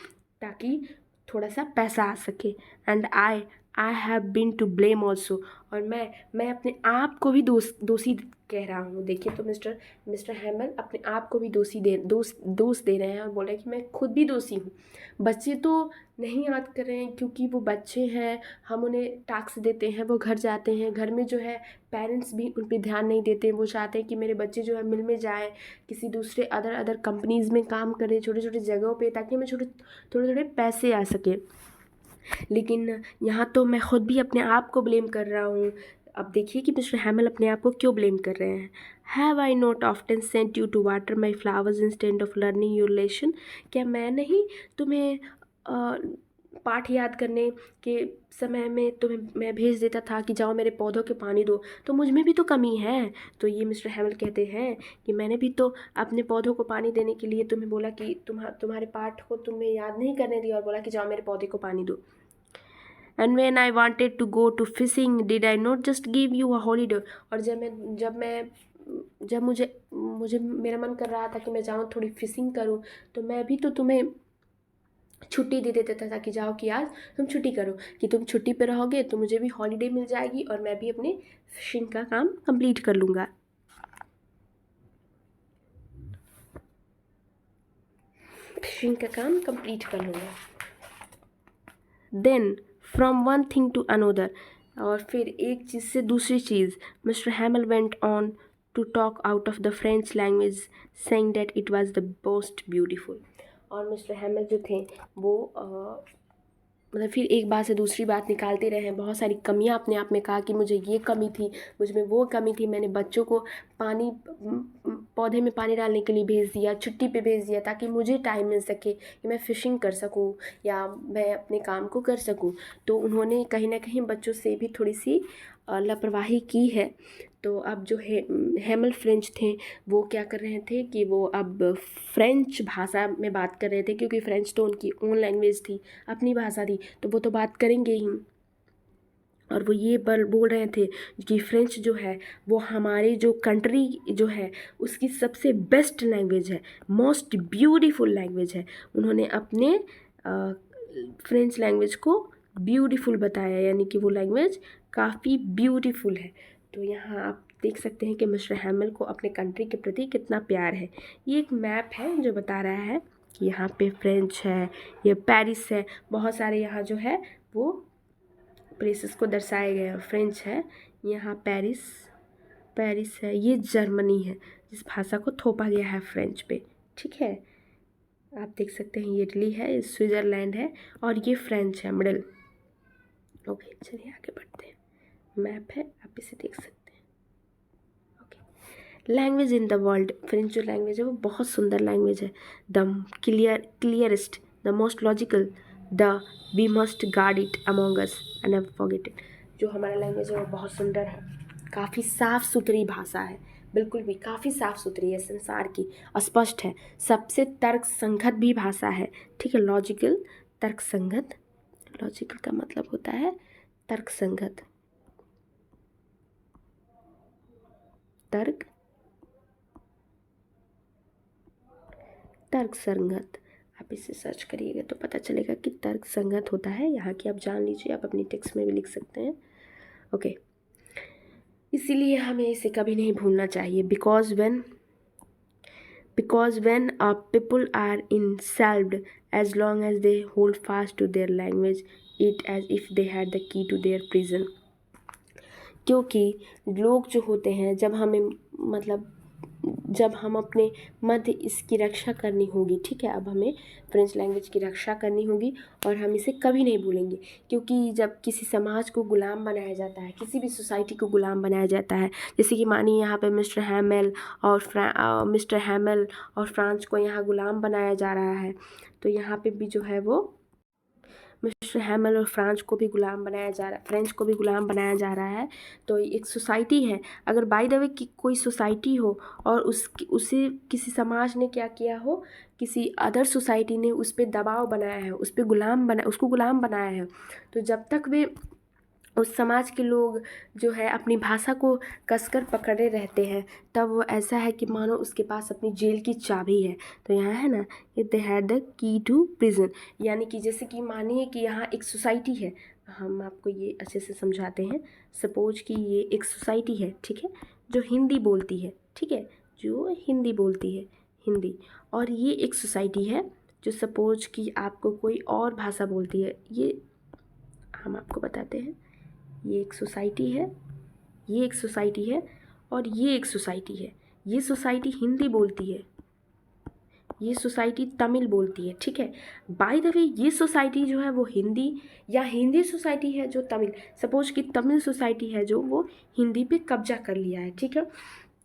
ताकि थोड़ा सा पैसा आ सके। And I have been to blame also. और मैं अपने आप को भी दोषी कह रहा हूँ। देखिए तो मिस्टर हैमल अपने आप को भी दोष दे रहे हैं और बोल रहे हैं कि मैं खुद भी दोषी हूँ। बच्चे तो नहीं याद कर रहे हैं क्योंकि वो बच्चे हैं, हम उन्हें टास्क देते हैं, वो घर जाते हैं, घर में जो है पेरेंट्स भी उन पर ध्यान नहीं देते। वो चाहते हैं कि मेरे बच्चे जो है मिल में जाएँ, किसी दूसरे अदर कंपनीज़ में काम करें, छोटे छोटे जगहों पे, ताकि हमें थोड़े थोड़े पैसे आ सके। लेकिन यहाँ तो मैं खुद भी अपने आप को ब्लेम कर रहा हूँ। अब देखिए कि मिस्टर हैमल अपने आप को क्यों ब्लेम कर रहे हैं। Have I not often sent you to water my flowers instead of learning your lesson. क्या मैं नहीं तुम्हें पाठ याद करने के समय में तुम्हें मैं भेज देता था कि जाओ मेरे पौधों के पानी दो, तो मुझ में भी तो कमी है। तो ये मिस्टर हैमल कहते हैं कि मैंने भी तो अपने पौधों को पानी देने के लिए तुम्हें बोला कि तुम्हारे पाठ को तुम्हें याद नहीं करने दिया और बोला कि जाओ मेरे पौधे को पानी दो। And when I wanted to go to fishing, did I not just give you a holiday? और जब मुझे मेरा मन कर रहा था कि मैं जाऊँ थोड़ी फिशिंग करूँ, तो मैं भी तो तुम्हें छुट्टी दे देता था कि जाओ कि आज तुम छुट्टी करो, कि तुम छुट्टी पे रहोगे तो मुझे भी हॉलीडे मिल जाएगी और मैं भी अपने फिशिंग का काम कंप्लीट कर लूँगा। Then from one thing to another, और फिर एक चीज़ से दूसरी चीज़, mister Hamel went on to talk out of the French language saying that it was the most beautiful. और मिस्टर हैमल जो थे वो मतलब फिर एक बात से दूसरी बात निकालते रहे, बहुत सारी कमियां अपने आप में कहा कि मुझे ये कमी थी, मुझ में वो कमी थी, मैंने बच्चों को पानी पौधे में पानी डालने के लिए भेज दिया, छुट्टी पे भेज दिया ताकि मुझे टाइम मिल सके कि मैं फ़िशिंग कर सकूं या मैं अपने काम को कर सकूं। तो उन्होंने कहीं ना कहीं बच्चों से भी थोड़ी सी लापरवाही की है। तो अब जो है हेमल फ्रेंच थे वो क्या कर रहे थे कि वो अब फ्रेंच भाषा में बात कर रहे थे, क्योंकि फ्रेंच तो उनकी ओन लैंग्वेज थी, अपनी भाषा थी, तो वो तो बात करेंगे ही। और वो ये बोल रहे थे कि फ्रेंच जो है वो हमारी जो कंट्री जो है उसकी सबसे बेस्ट लैंग्वेज है, मोस्ट ब्यूटीफुल लैंग्वेज है। उन्होंने अपने फ्रेंच लैंग्वेज को ब्यूटीफुल बताया, यानी कि वो लैंग्वेज काफ़ी ब्यूटीफुल है। तो यहाँ आप देख सकते हैं कि मिस्टर हैमल को अपने कंट्री के प्रति कितना प्यार है। ये एक मैप है जो बता रहा है कि यहाँ पे फ्रेंच है, ये पेरिस है, बहुत सारे यहाँ जो है वो प्लेसेस को दर्शाए गए हैं। फ्रेंच है, यहाँ पेरिस पेरिस है, ये जर्मनी है जिस भाषा को थोपा गया है फ्रेंच पे, ठीक है। आप देख सकते हैं ये इटली है, ये स्विट्ज़रलैंड है और ये फ्रेंच है मिडल। ओके चलिए आगे बढ़ते हैं। मैप है, आप इसे देख सकते हैं। Okay, language in the world, French जो लैंग्वेज है वो बहुत सुंदर लैंग्वेज है। The clearest, the most logical, the we must guard it among us and never forget it. जो हमारा लैंग्वेज है वो बहुत सुंदर है, काफ़ी साफ़ सुथरी भाषा है, बिल्कुल भी काफ़ी साफ़ सुथरी है, संसार की स्पष्ट है, सबसे तर्क संगत भी भाषा है, ठीक है। लॉजिकल, तर्क संगत, लॉजिकल का मतलब होता है तर्क संगत, तर्क तर्क संगत। आप इसे सर्च करिएगा तो पता चलेगा कि तर्क संगत होता है, यहाँ की आप जान लीजिए, आप अपनी टेक्स्ट में भी लिख सकते हैं। ओके, इसीलिए हमें इसे कभी नहीं भूलना चाहिए। Because when people are insulted, as long as they hold fast to their language, it as if they had the key to their prison। क्योंकि लोग जो होते हैं, जब हम अपने मध्य इसकी रक्षा करनी होगी, ठीक है। अब हमें फ्रेंच लैंग्वेज की रक्षा करनी होगी और हम इसे कभी नहीं भूलेंगे, क्योंकि जब किसी समाज को गुलाम बनाया जाता है, किसी भी सोसाइटी को गुलाम बनाया जाता है, जैसे कि मानिए यहाँ पे मिस्टर हैमल और फ्रांस को यहाँ गुलाम बनाया जा रहा है, तो यहाँ पे भी जो है वो मिस्टर हैमल और फ्रेंच को भी गुलाम बनाया जा रहा है। तो एक सोसाइटी है, अगर बाय द वे कि कोई सोसाइटी हो और उसे किसी समाज ने क्या किया हो, किसी अदर सोसाइटी ने उस पर दबाव बनाया है, उसको गुलाम बनाया है, तो जब तक वे उस समाज के लोग जो है अपनी भाषा को कसकर पकड़े रहते हैं, तब वो ऐसा है कि मानो उसके पास अपनी जेल की चाबी है। तो यहाँ है ना, ये they had the key to prison, यानी कि जैसे कि मानिए कि यहाँ एक सोसाइटी है, हम आपको ये अच्छे से समझाते हैं। सपोज कि ये एक सोसाइटी है, ठीक है, जो हिंदी बोलती है, ठीक है, जो हिंदी बोलती है, हिंदी। और ये एक सोसाइटी है जो सपोज कि आपको कोई और भाषा बोलती है। ये हम आपको बताते हैं, ये एक सोसाइटी है, ये एक सोसाइटी है और ये एक सोसाइटी है। ये सोसाइटी हिंदी बोलती है, ये सोसाइटी तमिल बोलती है, ठीक है। बाय द वे ये सोसाइटी जो है वो हिंदी, या हिंदी सोसाइटी है जो तमिल, सपोज कि तमिल सोसाइटी है जो वो हिंदी पे कब्जा कर लिया है, ठीक है।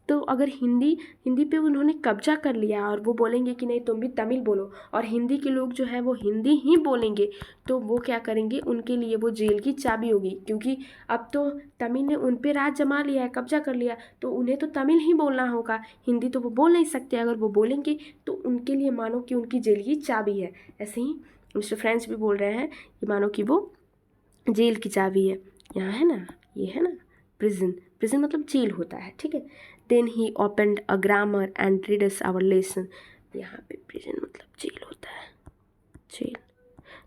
तो अगर हिंदी पे उन्होंने कब्जा कर लिया और वो बोलेंगे कि नहीं तुम भी तमिल बोलो, और हिंदी के लोग जो है वो हिंदी ही बोलेंगे, तो वो क्या करेंगे, उनके लिए वो जेल की चाबी होगी, क्योंकि अब तो तमिल ने उन पे राज जमा लिया है, कब्जा कर लिया, तो उन्हें तो तमिल ही बोलना होगा, हिंदी तो वो बोल नहीं सकते। अगर वो बोलेंगे तो उनके लिए मानो कि उनकी जेल की चाबी है। ऐसे ही मिस्टर फ्रेंच भी बोल रहे हैं कि मानो कि वो जेल की चाबी है। यहाँ है ना, ये है ना प्रिजन मतलब जेल होता है, ठीक है। Then he opened a grammar and read us our lesson. यहाँ पे प्रिजन मतलब जेल होता है, जेल,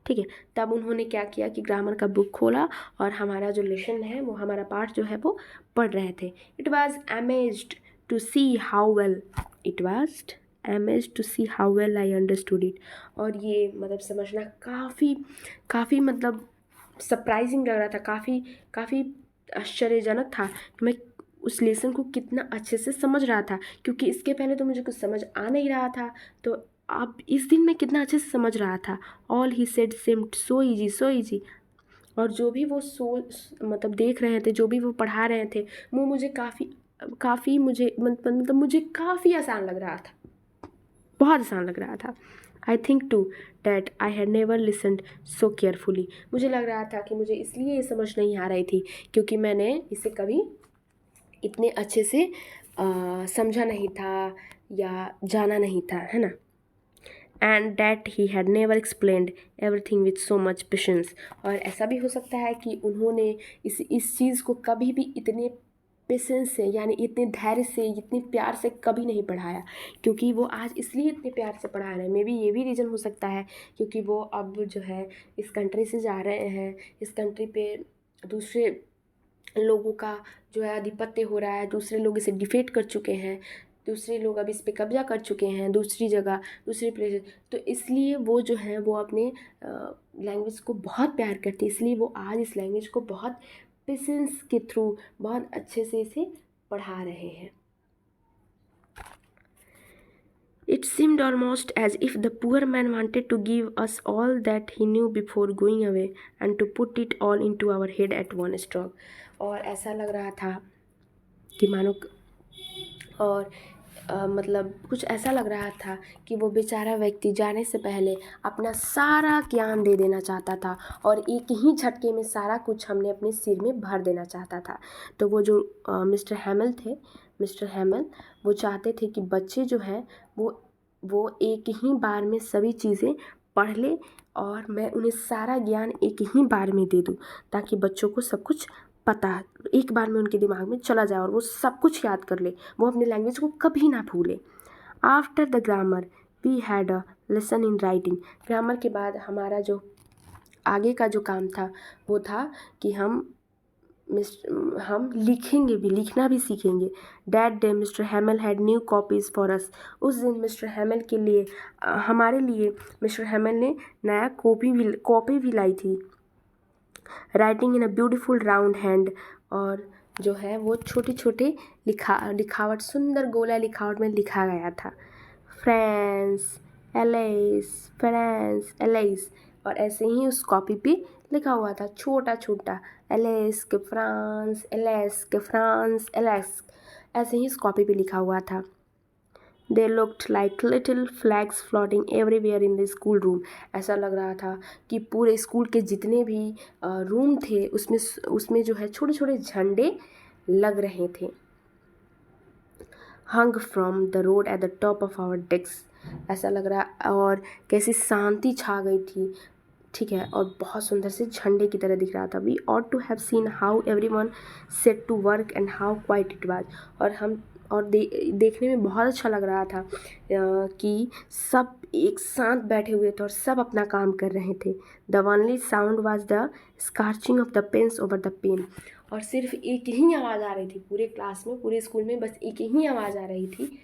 ठीक है। तब उन्होंने क्या किया कि ग्रामर का बुक खोला और हमारा जो लेसन है वो, हमारा पाठ जो है वो पढ़ रहे थे। It was amazed to see how well I understood it. और ये मतलब समझना काफ़ी मतलब सरप्राइजिंग लग रहा था, काफ़ी आश्चर्यजनक था कि मैं उस लेसन को कितना अच्छे से समझ रहा था, क्योंकि इसके पहले तो मुझे कुछ समझ आ नहीं रहा था। तो अब इस दिन मैं कितना अच्छे से समझ रहा था। All he said सेम्ड so easy so easy. और जो भी वो मतलब देख रहे थे, जो भी वो पढ़ा रहे थे, वो मुझे काफ़ी मुझे मतलब मुझे काफ़ी आसान लग रहा था, बहुत आसान लग रहा था। I think to that I had never listened so carefully. मुझे लग रहा था कि मुझे इसलिए ये समझ नहीं आ रही थी क्योंकि मैंने इसे कभी इतने अच्छे से समझा नहीं था या जाना नहीं था, है ना। And that he had never explained everything with so much patience. और ऐसा भी हो सकता है कि उन्होंने इस चीज़ को कभी भी इतने पेशेंस से, यानी इतने धैर्य से, इतने प्यार से कभी नहीं पढ़ाया, क्योंकि वो आज इसलिए इतने प्यार से पढ़ा रहे हैं। मे बी ये भी रीज़न हो सकता है क्योंकि वो अब जो है इस कंट्री से जा रहे हैं, इस कंट्री पे दूसरे लोगों का जो है आधिपत्य हो रहा है, दूसरे लोग इसे डिफेट कर चुके हैं, दूसरे लोग अब इस पे कब्जा कर चुके हैं, दूसरी जगह, दूसरे प्लेस। तो इसलिए वो जो है वो अपने लैंग्वेज को बहुत प्यार करते हैं, इसलिए वो आज इस लैंग्वेज को बहुत पेशेंस के थ्रू बहुत अच्छे से इसे पढ़ा रहे हैं। It seemed almost as if the poor man wanted to give us all that he knew before going away and to put it all into our head at one stroke. और ऐसा लग रहा था कि मानो और मतलब कुछ ऐसा लग रहा था कि वो बेचारा व्यक्ति जाने से पहले अपना सारा ज्ञान दे देना चाहता था और एक ही झटके में सारा कुछ हमने अपने सिर में भर देना चाहता था। तो वो जो मिस्टर हैमल वो चाहते थे कि बच्चे जो हैं वो एक ही बार में सभी चीज़ें पढ़ ले और मैं उन्हें सारा ज्ञान एक ही बार में दे दूं ताकि बच्चों को सब कुछ पता एक बार में उनके दिमाग में चला जाए और वो सब कुछ याद कर ले, वो अपने लैंग्वेज को कभी ना भूले। After the grammar we had a lesson in writing. Grammar के बाद हमारा जो आगे का जो काम था वो था कि हम लिखेंगे भी, लिखना भी सीखेंगे। That day mister हैमल had new copies for us. उस दिन मिस्टर हैमल के लिए हमारे लिए मिस्टर हैमल ने नया कॉपी भी लाई थी। Writing in a beautiful round hand. और जो है वो छोटे छोटे लिखावट, सुंदर गोला लिखावट में लिखा गया था। फ्रांस एलेस और ऐसे ही उस कॉपी पे लिखा हुआ था छोटा छोटा एलेस के फ्रांस एलेस, ऐसे ही उस कॉपी पे लिखा हुआ था। They looked like little flags floating everywhere in the school room. ऐसा लग रहा था कि पूरे स्कूल के जितने भी रूम थे उसमें जो है छोटे छोटे झंडे लग रहे थे। Hung from the road at the top of our decks. ऐसा लग रहा और कैसी शांति छा गई थी, ठीक है, और बहुत सुंदर से झंडे की तरह दिख रहा था। We ought to have seen how everyone set to work and how quiet it was. और देखने में बहुत अच्छा लग रहा था कि सब एक साथ बैठे हुए थे और सब अपना काम कर रहे थे। The only sound was the scratching of the pens over the pen. और सिर्फ एक ही आवाज़ आ रही थी पूरे क्लास में, पूरे स्कूल में, बस एक ही आवाज़ आ रही थी।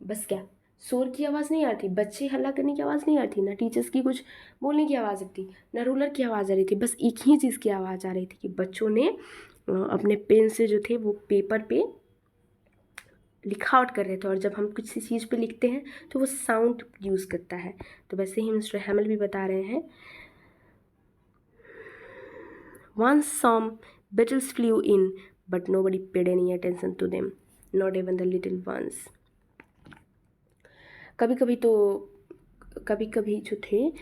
बस क्या, शोर की आवाज़ नहीं आ रही थी, बच्चे हल्ला करने की आवाज़ नहीं आ रही थी, ना टीचर्स की कुछ बोलने की आवाज़ आ रही थी, ना रूलर की आवाज़ आ रही थी। बस एक ही चीज़ की आवाज़ आ रही थी कि बच्चों ने अपने पेन से जो थे वो पेपर पे लिखावट कर रहे थे। और जब हम किसी चीज़ पे लिखते हैं तो वो साउंड यूज़ करता है। तो वैसे ही मिस्टर हैमल भी बता रहे हैं। Once some beetles flew in, but nobody paid any attention to them, not even the little ones. कभी कभी जो थे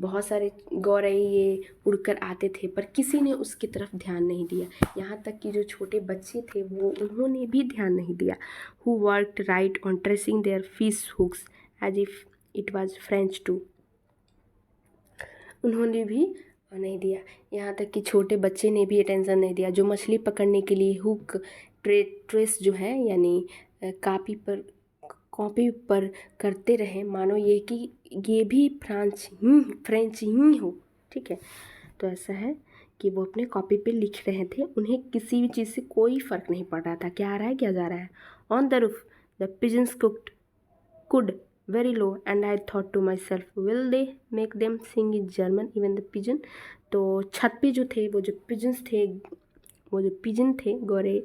बहुत सारे गौरैये उड़कर आते थे पर किसी ने उसकी तरफ ध्यान नहीं दिया। यहाँ तक कि जो छोटे बच्चे थे उन्होंने भी ध्यान नहीं दिया। Who worked right on tracing their fish hooks as if it was French too. उन्होंने भी नहीं दिया। यहाँ तक कि छोटे बच्चे ने भी अटेंशन नहीं दिया जो मछली पकड़ने के लिए हुक ट्रेस जो है यानी कॉपी पर करते रहे, मानो ये कि ये भी फ्रेंच ही हो, ठीक है। तो ऐसा है कि वो अपने कॉपी पे लिख रहे थे, उन्हें किसी भी चीज़ से कोई फ़र्क नहीं पड़ रहा था क्या आ रहा है क्या जा रहा है। On the roof the pigeons could very low and I thought to myself, will they make them sing in German, even the pigeon. तो छत पे जो थे वो जो पिजन थे, गोरे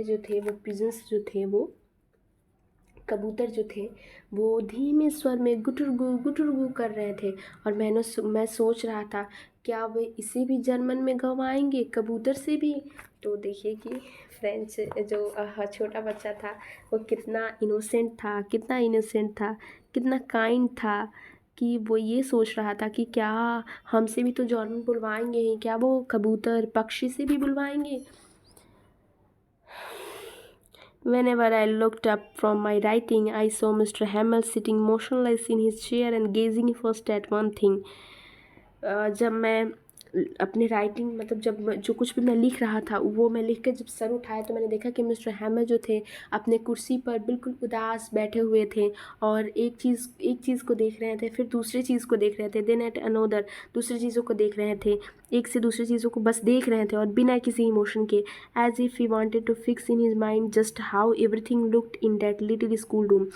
जो थे वो पिजन्स जो थे वो कबूतर जो थे वो धीमे स्वर में गुटुरगु कर रहे थे, और मैं सोच रहा था क्या वे इसे भी जर्मन में गवाएंगे, कबूतर से भी। तो देखिए कि फ्रेंच जो छोटा बच्चा था वो कितना इनोसेंट था, कितना इनोसेंट था, कितना काइंड था, कि वो ये सोच रहा था कि क्या हमसे भी तो जर्मन बुलवाएंगे ही, क्या वो कबूतर पक्षी से भी बुलवाएंगे। Whenever I looked up from my writing, I saw Mr. Hamel sitting motionless in his chair and gazing first at one thing. जब मैं अपने राइटिंग मतलब जो कुछ भी मैं लिख रहा था वो मैं लिख के जब सर उठाया तो मैंने देखा कि मिस्टर हैमर जो थे अपने कुर्सी पर बिल्कुल उदास बैठे हुए थे, और एक चीज़ को देख रहे थे, फिर दूसरी चीज़ को देख रहे थे, देन एट अनोदर दूसरी चीज़ों को देख रहे थे, एक से दूसरी चीज़ों को बस देख रहे थे और बिना किसी इमोशन के, as if he wanted to fix in his mind just how everything looked in that little school room.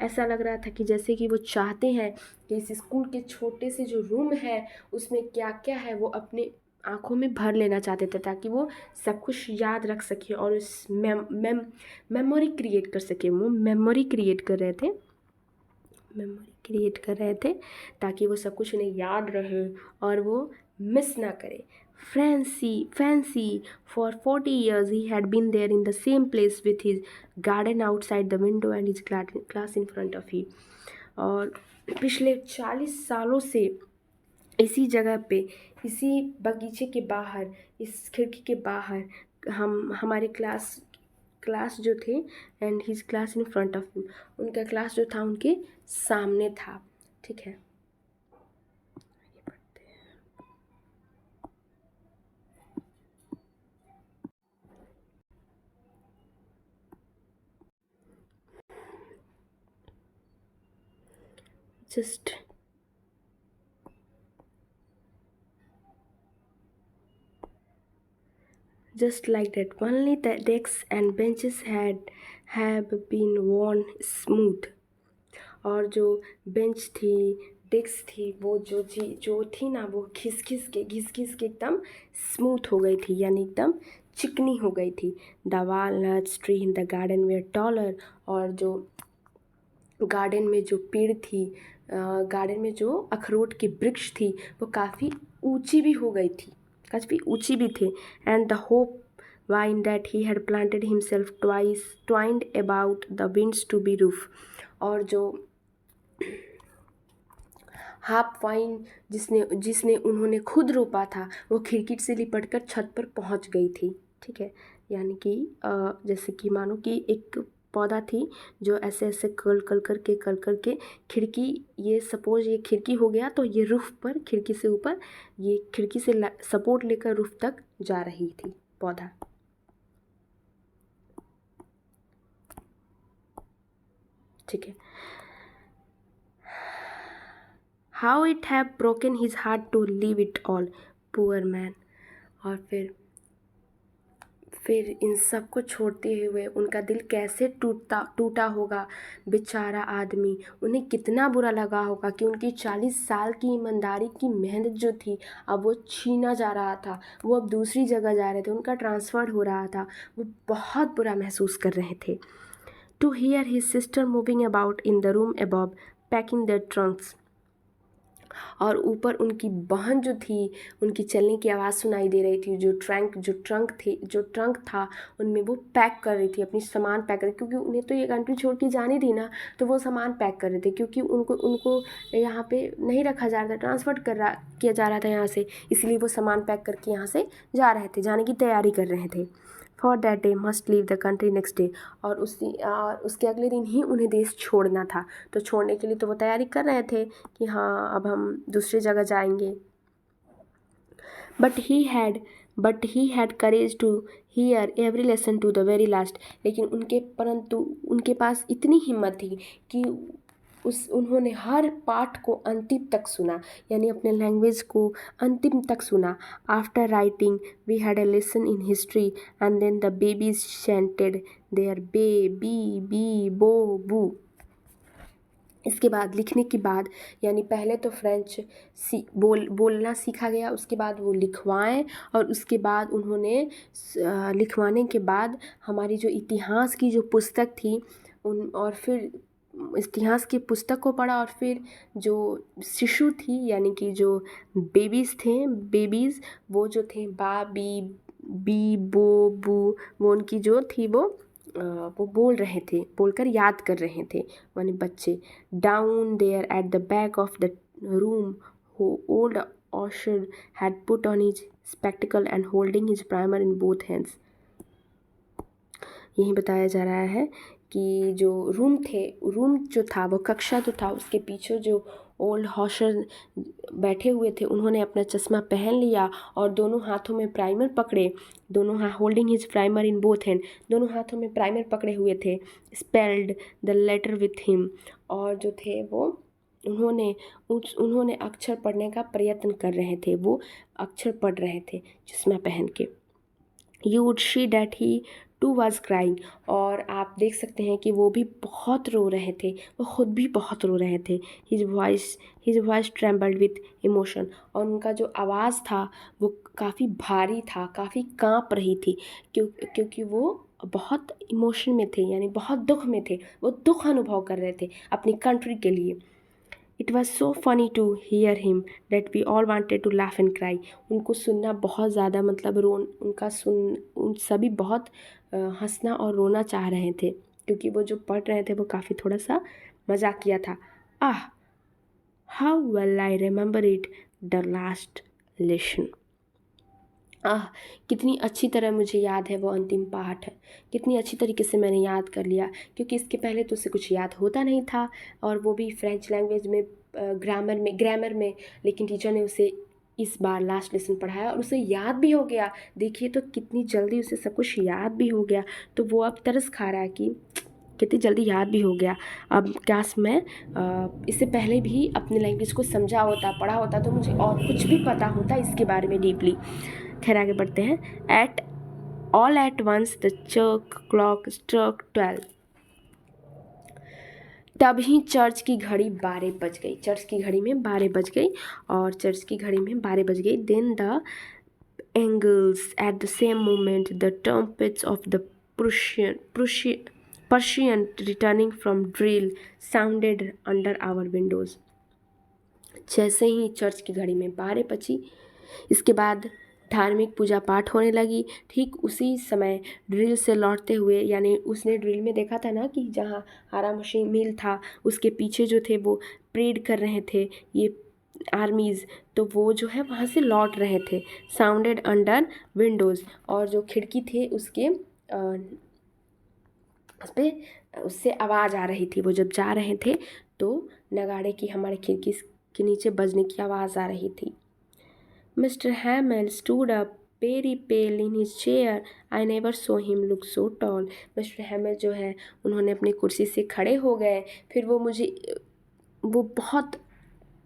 ऐसा लग रहा था कि जैसे कि वो चाहते हैं कि इस स्कूल के छोटे से जो रूम है उसमें क्या क्या है वो अपने आँखों में भर लेना चाहते थे, ताकि वो सब कुछ याद रख सके और उस मेमोरी क्रिएट कर सके। वो मेमोरी क्रिएट कर रहे थे ताकि वो सब कुछ उन्हें याद रहे और वो मिस ना करे। Fancy, for 40 years he had been there in the same place with his garden outside the window and his class in front of him। और पिछले 40 सालों से इसी जगह पे, इसी बगीचे के बाहर, इस खिड़की के बाहर हमारे क्लास जो थे and his class in front of him, उनका क्लास जो था उनके सामने था। ठीक है, just like that, only the desks and benches have been worn smooth। और जो बेंच थी, डेस्क थी, वो जो थी ना वो घिस घिस के एकदम स्मूथ हो गई थी, यानी एकदम चिकनी हो गई थी। The walnuts tree in the garden were taller, और जो गार्डन में जो पेड़ थी, गार्डन में जो अखरोट की वृक्ष थी वो काफ़ी ऊंची भी हो गई थी, काफ़ी ऊंची भी थी। And the hope vine that he had planted himself twined about the winds to be roof, और जो हाफ वाइन जिसने उन्होंने खुद रोपा था वो खिड़की से लिपट कर छत पर पहुंच गई थी। ठीक है, यानी कि जैसे कि मानो कि एक पौधा थी जो ऐसे ऐसे कल करके खिड़की, ये सपोज ये खिड़की हो गया तो ये रूफ पर, खिड़की से ऊपर, ये खिड़की से सपोर्ट लेकर रूफ तक जा रही थी पौधा। ठीक है, how it have broken his heart to leave it all, poor man. और फिर इन सब को छोड़ते हुए उनका दिल कैसे टूटा होगा, बेचारा आदमी। उन्हें कितना बुरा लगा होगा कि उनकी 40 साल की ईमानदारी की मेहनत जो थी अब वो छीना जा रहा था, वो अब दूसरी जगह जा रहे थे, उनका ट्रांसफ़र हो रहा था। वो बहुत बुरा महसूस कर रहे थे। To hear his sister moving about in the room above packing their trunks, और ऊपर उनकी बहन जो थी उनकी चलने की आवाज़ सुनाई दे रही थी। जो ट्रंक था उनमें वो पैक कर रही थी, अपनी सामान पैक कर रही, क्योंकि उन्हें तो ये कंट्री छोड़ के जानी थी ना, तो वो सामान पैक कर रहे थे, क्योंकि उनको यहाँ पे नहीं रखा जा रहा था, ट्रांसफ़र किया जा रहा था यहाँ से, इसलिए वो सामान पैक करके यहाँ से जा रहे थे, जाने की तैयारी कर रहे थे। For that day must leave the country next day, और उसके अगले दिन ही उन्हें देश छोड़ना था। तो छोड़ने के लिए तो वो तैयारी कर रहे थे कि हाँ अब हम दूसरी जगह जाएंगे। But he had courage to hear every lesson to the very last, लेकिन परंतु उनके पास इतनी हिम्मत थी कि उन्होंने हर पाठ को अंतिम तक सुना, यानी अपने लैंग्वेज को अंतिम तक सुना। After writing we had a lesson in history and then the babies chanted their be bi bo bu. इसके बाद लिखने के बाद, यानी पहले तो फ्रेंच बोलना सीखा गया, उसके बाद वो लिखवाएं, और उसके बाद उन्होंने लिखवाने के बाद हमारी जो इतिहास की जो पुस्तक थी और फिर इतिहास की पुस्तक को पढ़ा, और फिर जो शिशु थी यानी कि जो बेबीज़ वो जो थे बा बी बी बो बू, वो उनकी जो थी वो बोल रहे थे, बोलकर याद कर रहे थे माने बच्चे। Down there at the back of the room old Hauser had put on his spectacle and holding his primer in both hands. यही बताया जा रहा है कि जो रूम जो था, वो कक्षा जो था, उसके पीछे जो ओल्ड हॉशर बैठे हुए थे, उन्होंने अपना चश्मा पहन लिया और दोनों हाथों में प्राइमर पकड़े, holding his primer in both hand, दोनों हाथों में प्राइमर पकड़े हुए थे। Spelled the letter with him, और जो थे वो उन्होंने अक्षर पढ़ने का प्रयत्न कर रहे थे, वो अक्षर पढ़ रहे थे चश्मा पहन के। You would see that he too was crying, और आप देख सकते हैं कि वो भी बहुत रो रहे थे, वो खुद भी बहुत रो रहे थे। His voice trembled with emotion, और उनका जो आवाज़ था वो काफ़ी भारी था, काफ़ी काँप रही थी, क्योंकि वो बहुत इमोशन में थे, यानी बहुत दुख में थे, वो दुख अनुभव कर रहे थे अपनी कंट्री के लिए। It was so funny to hear him that we all wanted to laugh and cry. उनको सुनना बहुत ज़्यादा मतलब उन सभी बहुत हंसना और रोना चाह रहे थे, क्योंकि वो जो पढ़ रहे थे वो काफ़ी थोड़ा सा मजाक किया था। How well I remember it the last lesson. कितनी अच्छी तरह मुझे याद है वो अंतिम पाठ है, कितनी अच्छी तरीके से मैंने याद कर लिया, क्योंकि इसके पहले तो उसे कुछ याद होता नहीं था, और वो भी फ्रेंच लैंग्वेज में ग्रामर में। लेकिन टीचर ने उसे इस बार लास्ट लेसन पढ़ाया और उसे याद भी हो गया। देखिए तो कितनी जल्दी उसे सब कुछ याद भी हो गया, तो वो अब तरस खा रहा है कि कितनी जल्दी याद भी हो गया। अब काश मैं इससे पहले भी अपने लैंग्वेज को समझा होता, पढ़ा होता, तो मुझे और कुछ भी पता होता इसके बारे में डीपली। खैर आगे बढ़ते हैं। All at once the church clock struck 12। तब ही चर्च की घड़ी 12 बज गई। चर्च की घड़ी में 12 बज गई, और चर्च की घड़ी में 12 बज गई। Then the angels at the same moment the trumpets of the Persian returning from drill sounded under our windows। जैसे ही चर्च की घड़ी में 12 बजी, इसके बाद धार्मिक पूजा पाठ होने लगी। ठीक उसी समय ड्रिल से लौटते हुए, यानी उसने ड्रिल में देखा था ना कि जहाँ आरा मशीन मिल था, उसके पीछे जो थे वो परेड कर रहे थे ये आर्मीज़, तो वो जो है वहाँ से लौट रहे थे। साउंडेड अंडर विंडोज़, और जो खिड़की थे उसके उस पर उससे आवाज़ आ रही थी। वो जब जा रहे थे तो नगाड़े की हमारे खिड़की के नीचे बजने की आवाज़ आ रही थी। Mister Hamel stood up very pail in his chair. I never saw him look so tall. Mister Hamel जो है उन्होंने अपनी कुर्सी से खड़े हो गए। फिर वो बहुत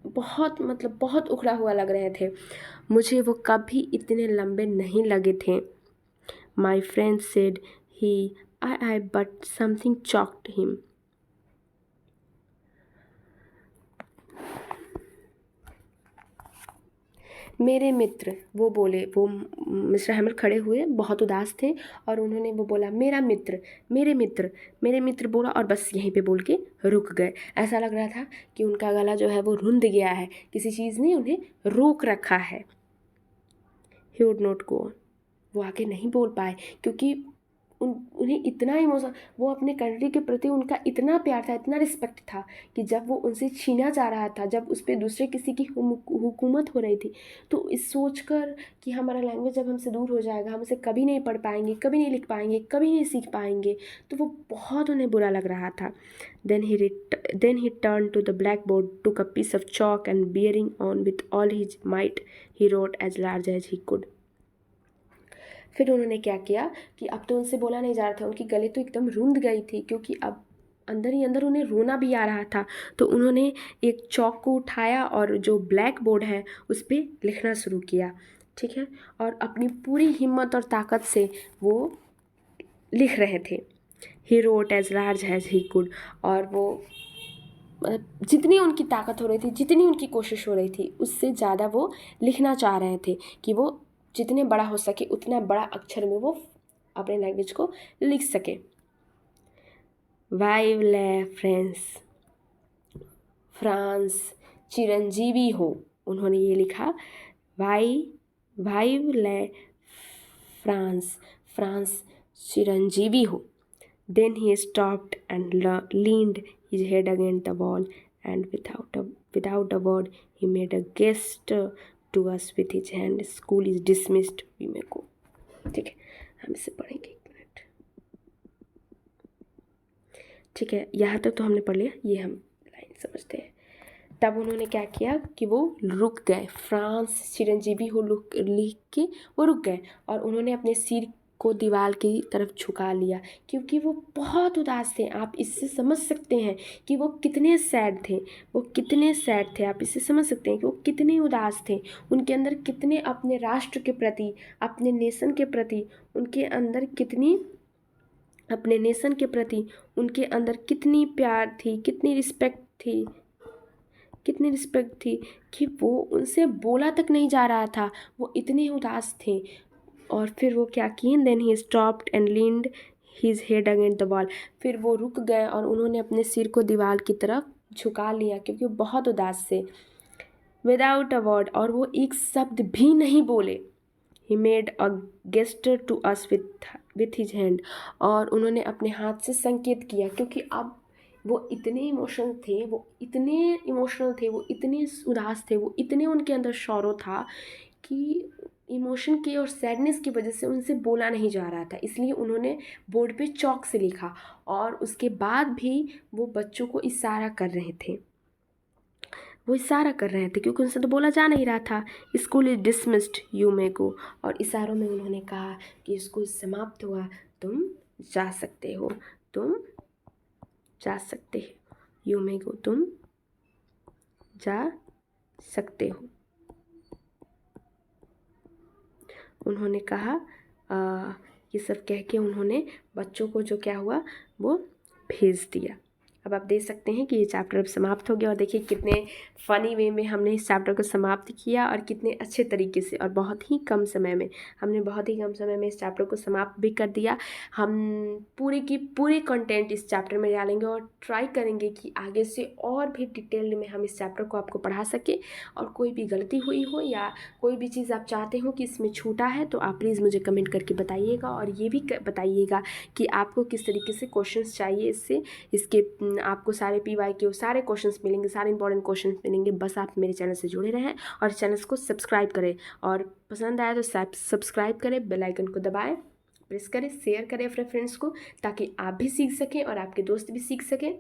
बहुत मतलब बहुत उखड़ा हुआ लग रहे थे। मुझे वो कभी इतने लंबे नहीं लगे थे। My friend said he I but something choked him। मेरे मित्र, वो बोले, वो मिस्टर हैमल खड़े हुए बहुत उदास थे, और उन्होंने वो बोला मेरा मित्र, मेरे मित्र, मेरे मित्र बोला, और बस यहीं पे बोल के रुक गए। ऐसा लग रहा था कि उनका गला जो है वो रुंध गया है, किसी चीज़ ने उन्हें रोक रखा है। He would not go on. वो आगे नहीं बोल पाए, क्योंकि उन्हें इतना इमोशन, वो अपने कंट्री के प्रति उनका इतना प्यार था, इतना रिस्पेक्ट था, कि जब वो उनसे छीना जा रहा था, जब उस पर दूसरे किसी की हुकूमत हो रही थी, तो इस सोच कर कि हमारा लैंग्वेज जब हमसे दूर हो जाएगा, हम उसे कभी नहीं पढ़ पाएंगे, कभी नहीं लिख पाएंगे, कभी नहीं सीख पाएंगे, तो वो बहुत उन्हें बुरा लग रहा था। Then he turn to the black board, took a piece of chalk and bearing on with all his might he wrote as large as he could. फिर उन्होंने क्या किया कि अब तो उनसे बोला नहीं जा रहा था, उनकी गले तो एकदम रुंध गई थी, क्योंकि अब अंदर ही अंदर उन्हें रोना भी आ रहा था। तो उन्होंने एक चॉक को उठाया और जो ब्लैक बोर्ड है उस पर लिखना शुरू किया, ठीक है, और अपनी पूरी हिम्मत और ताकत से वो लिख रहे थे। He wrote as large as he could, और वो जितनी उनकी ताकत हो रही थी, जितनी उनकी कोशिश हो रही थी, उससे ज़्यादा वो लिखना चाह रहे थे कि वो जितने बड़ा हो सके उतना बड़ा अक्षर में वो अपने लैंग्वेज को लिख सके। वाइव ले फ्रांस चिरंजीवी हो। उन्होंने ये लिखा वाइव ले फ्रांस चिरंजीवी हो। Then he stopped and leaned his head against the wall, and without a word, he made a gesture to us with his hand. School is dismissed. We may go. ठीक है, हम इसे पढ़ेंगे 1 मिनट। ठीक है, यहाँ तक तो हमने पढ़ लिया, ये हम लाइन समझते हैं। तब उन्होंने क्या किया कि वो रुक गए, फ्रांस चिरंजीवी हो लिख के वो रुक गए और उन्होंने अपने सिर को दीवार की तरफ झुका लिया, क्योंकि वो बहुत उदास थे। आप इससे समझ सकते हैं कि वो कितने सैड थे, आप इससे समझ सकते हैं कि वो कितने उदास थे। उनके अंदर कितने अपने राष्ट्र के प्रति, अपने नेशन के प्रति उनके अंदर कितनी प्यार थी, कितनी रिस्पेक्ट थी कि वो उनसे बोला तक नहीं जा रहा था, वो इतने उदास थे। और फिर वो क्या किए, then he stopped and leaned his head against the wall. फिर वो रुक गए और उन्होंने अपने सिर को दीवार की तरफ झुका लिया, क्योंकि वो बहुत उदास थे। विदाउट अ वर्ड, और वो एक शब्द भी नहीं बोले। He made a gesture to us with his hand, और उन्होंने अपने हाथ से संकेत किया, क्योंकि अब वो इतने इमोशनल थे, वो इतने उदास थे, वो इतने उनके अंदर शौरो था कि इमोशन की और सैडनेस की वजह से उनसे बोला नहीं जा रहा था। इसलिए उन्होंने बोर्ड पे चॉक से लिखा, और उसके बाद भी वो बच्चों को इशारा कर रहे थे, क्योंकि उनसे तो बोला जा नहीं रहा था। School is dismissed, you may go. और इशारों में उन्होंने कहा कि स्कूल समाप्त हुआ, तुम जा सकते हो, यू मे गो, तुम जा सकते हो। उन्होंने कहा ये सब कह के उन्होंने बच्चों को जो क्या हुआ वो भेज दिया। अब आप देख सकते हैं कि ये चैप्टर अब समाप्त हो गया, और देखिए कितने फ़नी वे में हमने इस चैप्टर को समाप्त किया, और कितने अच्छे तरीके से और बहुत ही कम समय में इस चैप्टर को समाप्त भी कर दिया। हम पूरे कंटेंट इस चैप्टर में डालेंगे और ट्राई करेंगे कि आगे से और भी डिटेल में हम इस चैप्टर को आपको पढ़ा सकें। और कोई भी गलती हुई हो या कोई भी चीज़ आप चाहते हो कि इसमें छूटा है, तो आप प्लीज़ मुझे कमेंट करके बताइएगा, और ये भी बताइएगा कि आपको किस तरीके से क्वेश्चंस चाहिए इसके आपको सारे PYQ सारे क्वेश्चंस मिलेंगे, सारे इंपॉर्टेंट क्वेश्चंस मिलेंगे। बस आप मेरे चैनल से जुड़े रहें और चैनल को सब्सक्राइब करें, और पसंद आया तो सब्सक्राइब करें, बेल आइकन को दबाएं, प्रेस करें, शेयर करें अपने फ्रेंड्स को, ताकि आप भी सीख सकें और आपके दोस्त भी सीख सकें।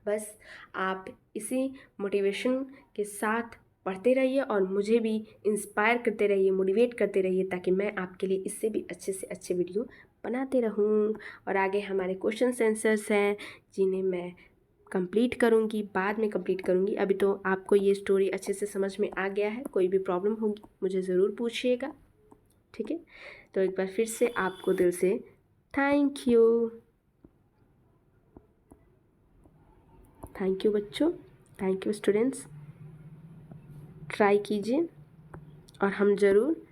बस आप इसी मोटिवेशन के साथ पढ़ते रहिए और मुझे भी इंस्पायर करते रहिए, मोटिवेट करते रहिए, ताकि मैं आपके लिए इससे भी अच्छे से अच्छे वीडियो बनाते रहूं। और आगे हमारे क्वेश्चन आंसर्स हैं जिन्हें मैं बाद में कंप्लीट करूंगी। अभी तो आपको ये स्टोरी अच्छे से समझ में आ गया है। कोई भी प्रॉब्लम होगी मुझे ज़रूर पूछिएगा, ठीक है। तो एक बार फिर से आपको दिल से थैंक यू बच्चों, थैंक यू स्टूडेंट्स। ट्राई कीजिए और हम ज़रूर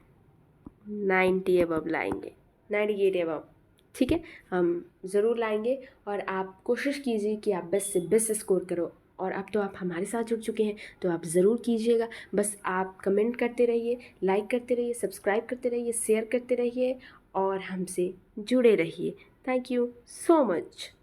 90 अबव लाएंगे, 98 अबव, ठीक है, हम ज़रूर लाएंगे। और आप कोशिश कीजिए कि आप बेस्ट से बेस्ट स्कोर करो। और अब तो आप हमारे साथ जुड़ चुके हैं, तो आप ज़रूर कीजिएगा। बस आप कमेंट करते रहिए, लाइक करते रहिए, सब्सक्राइब करते रहिए, शेयर करते रहिए और हमसे जुड़े रहिए। Thank you so much.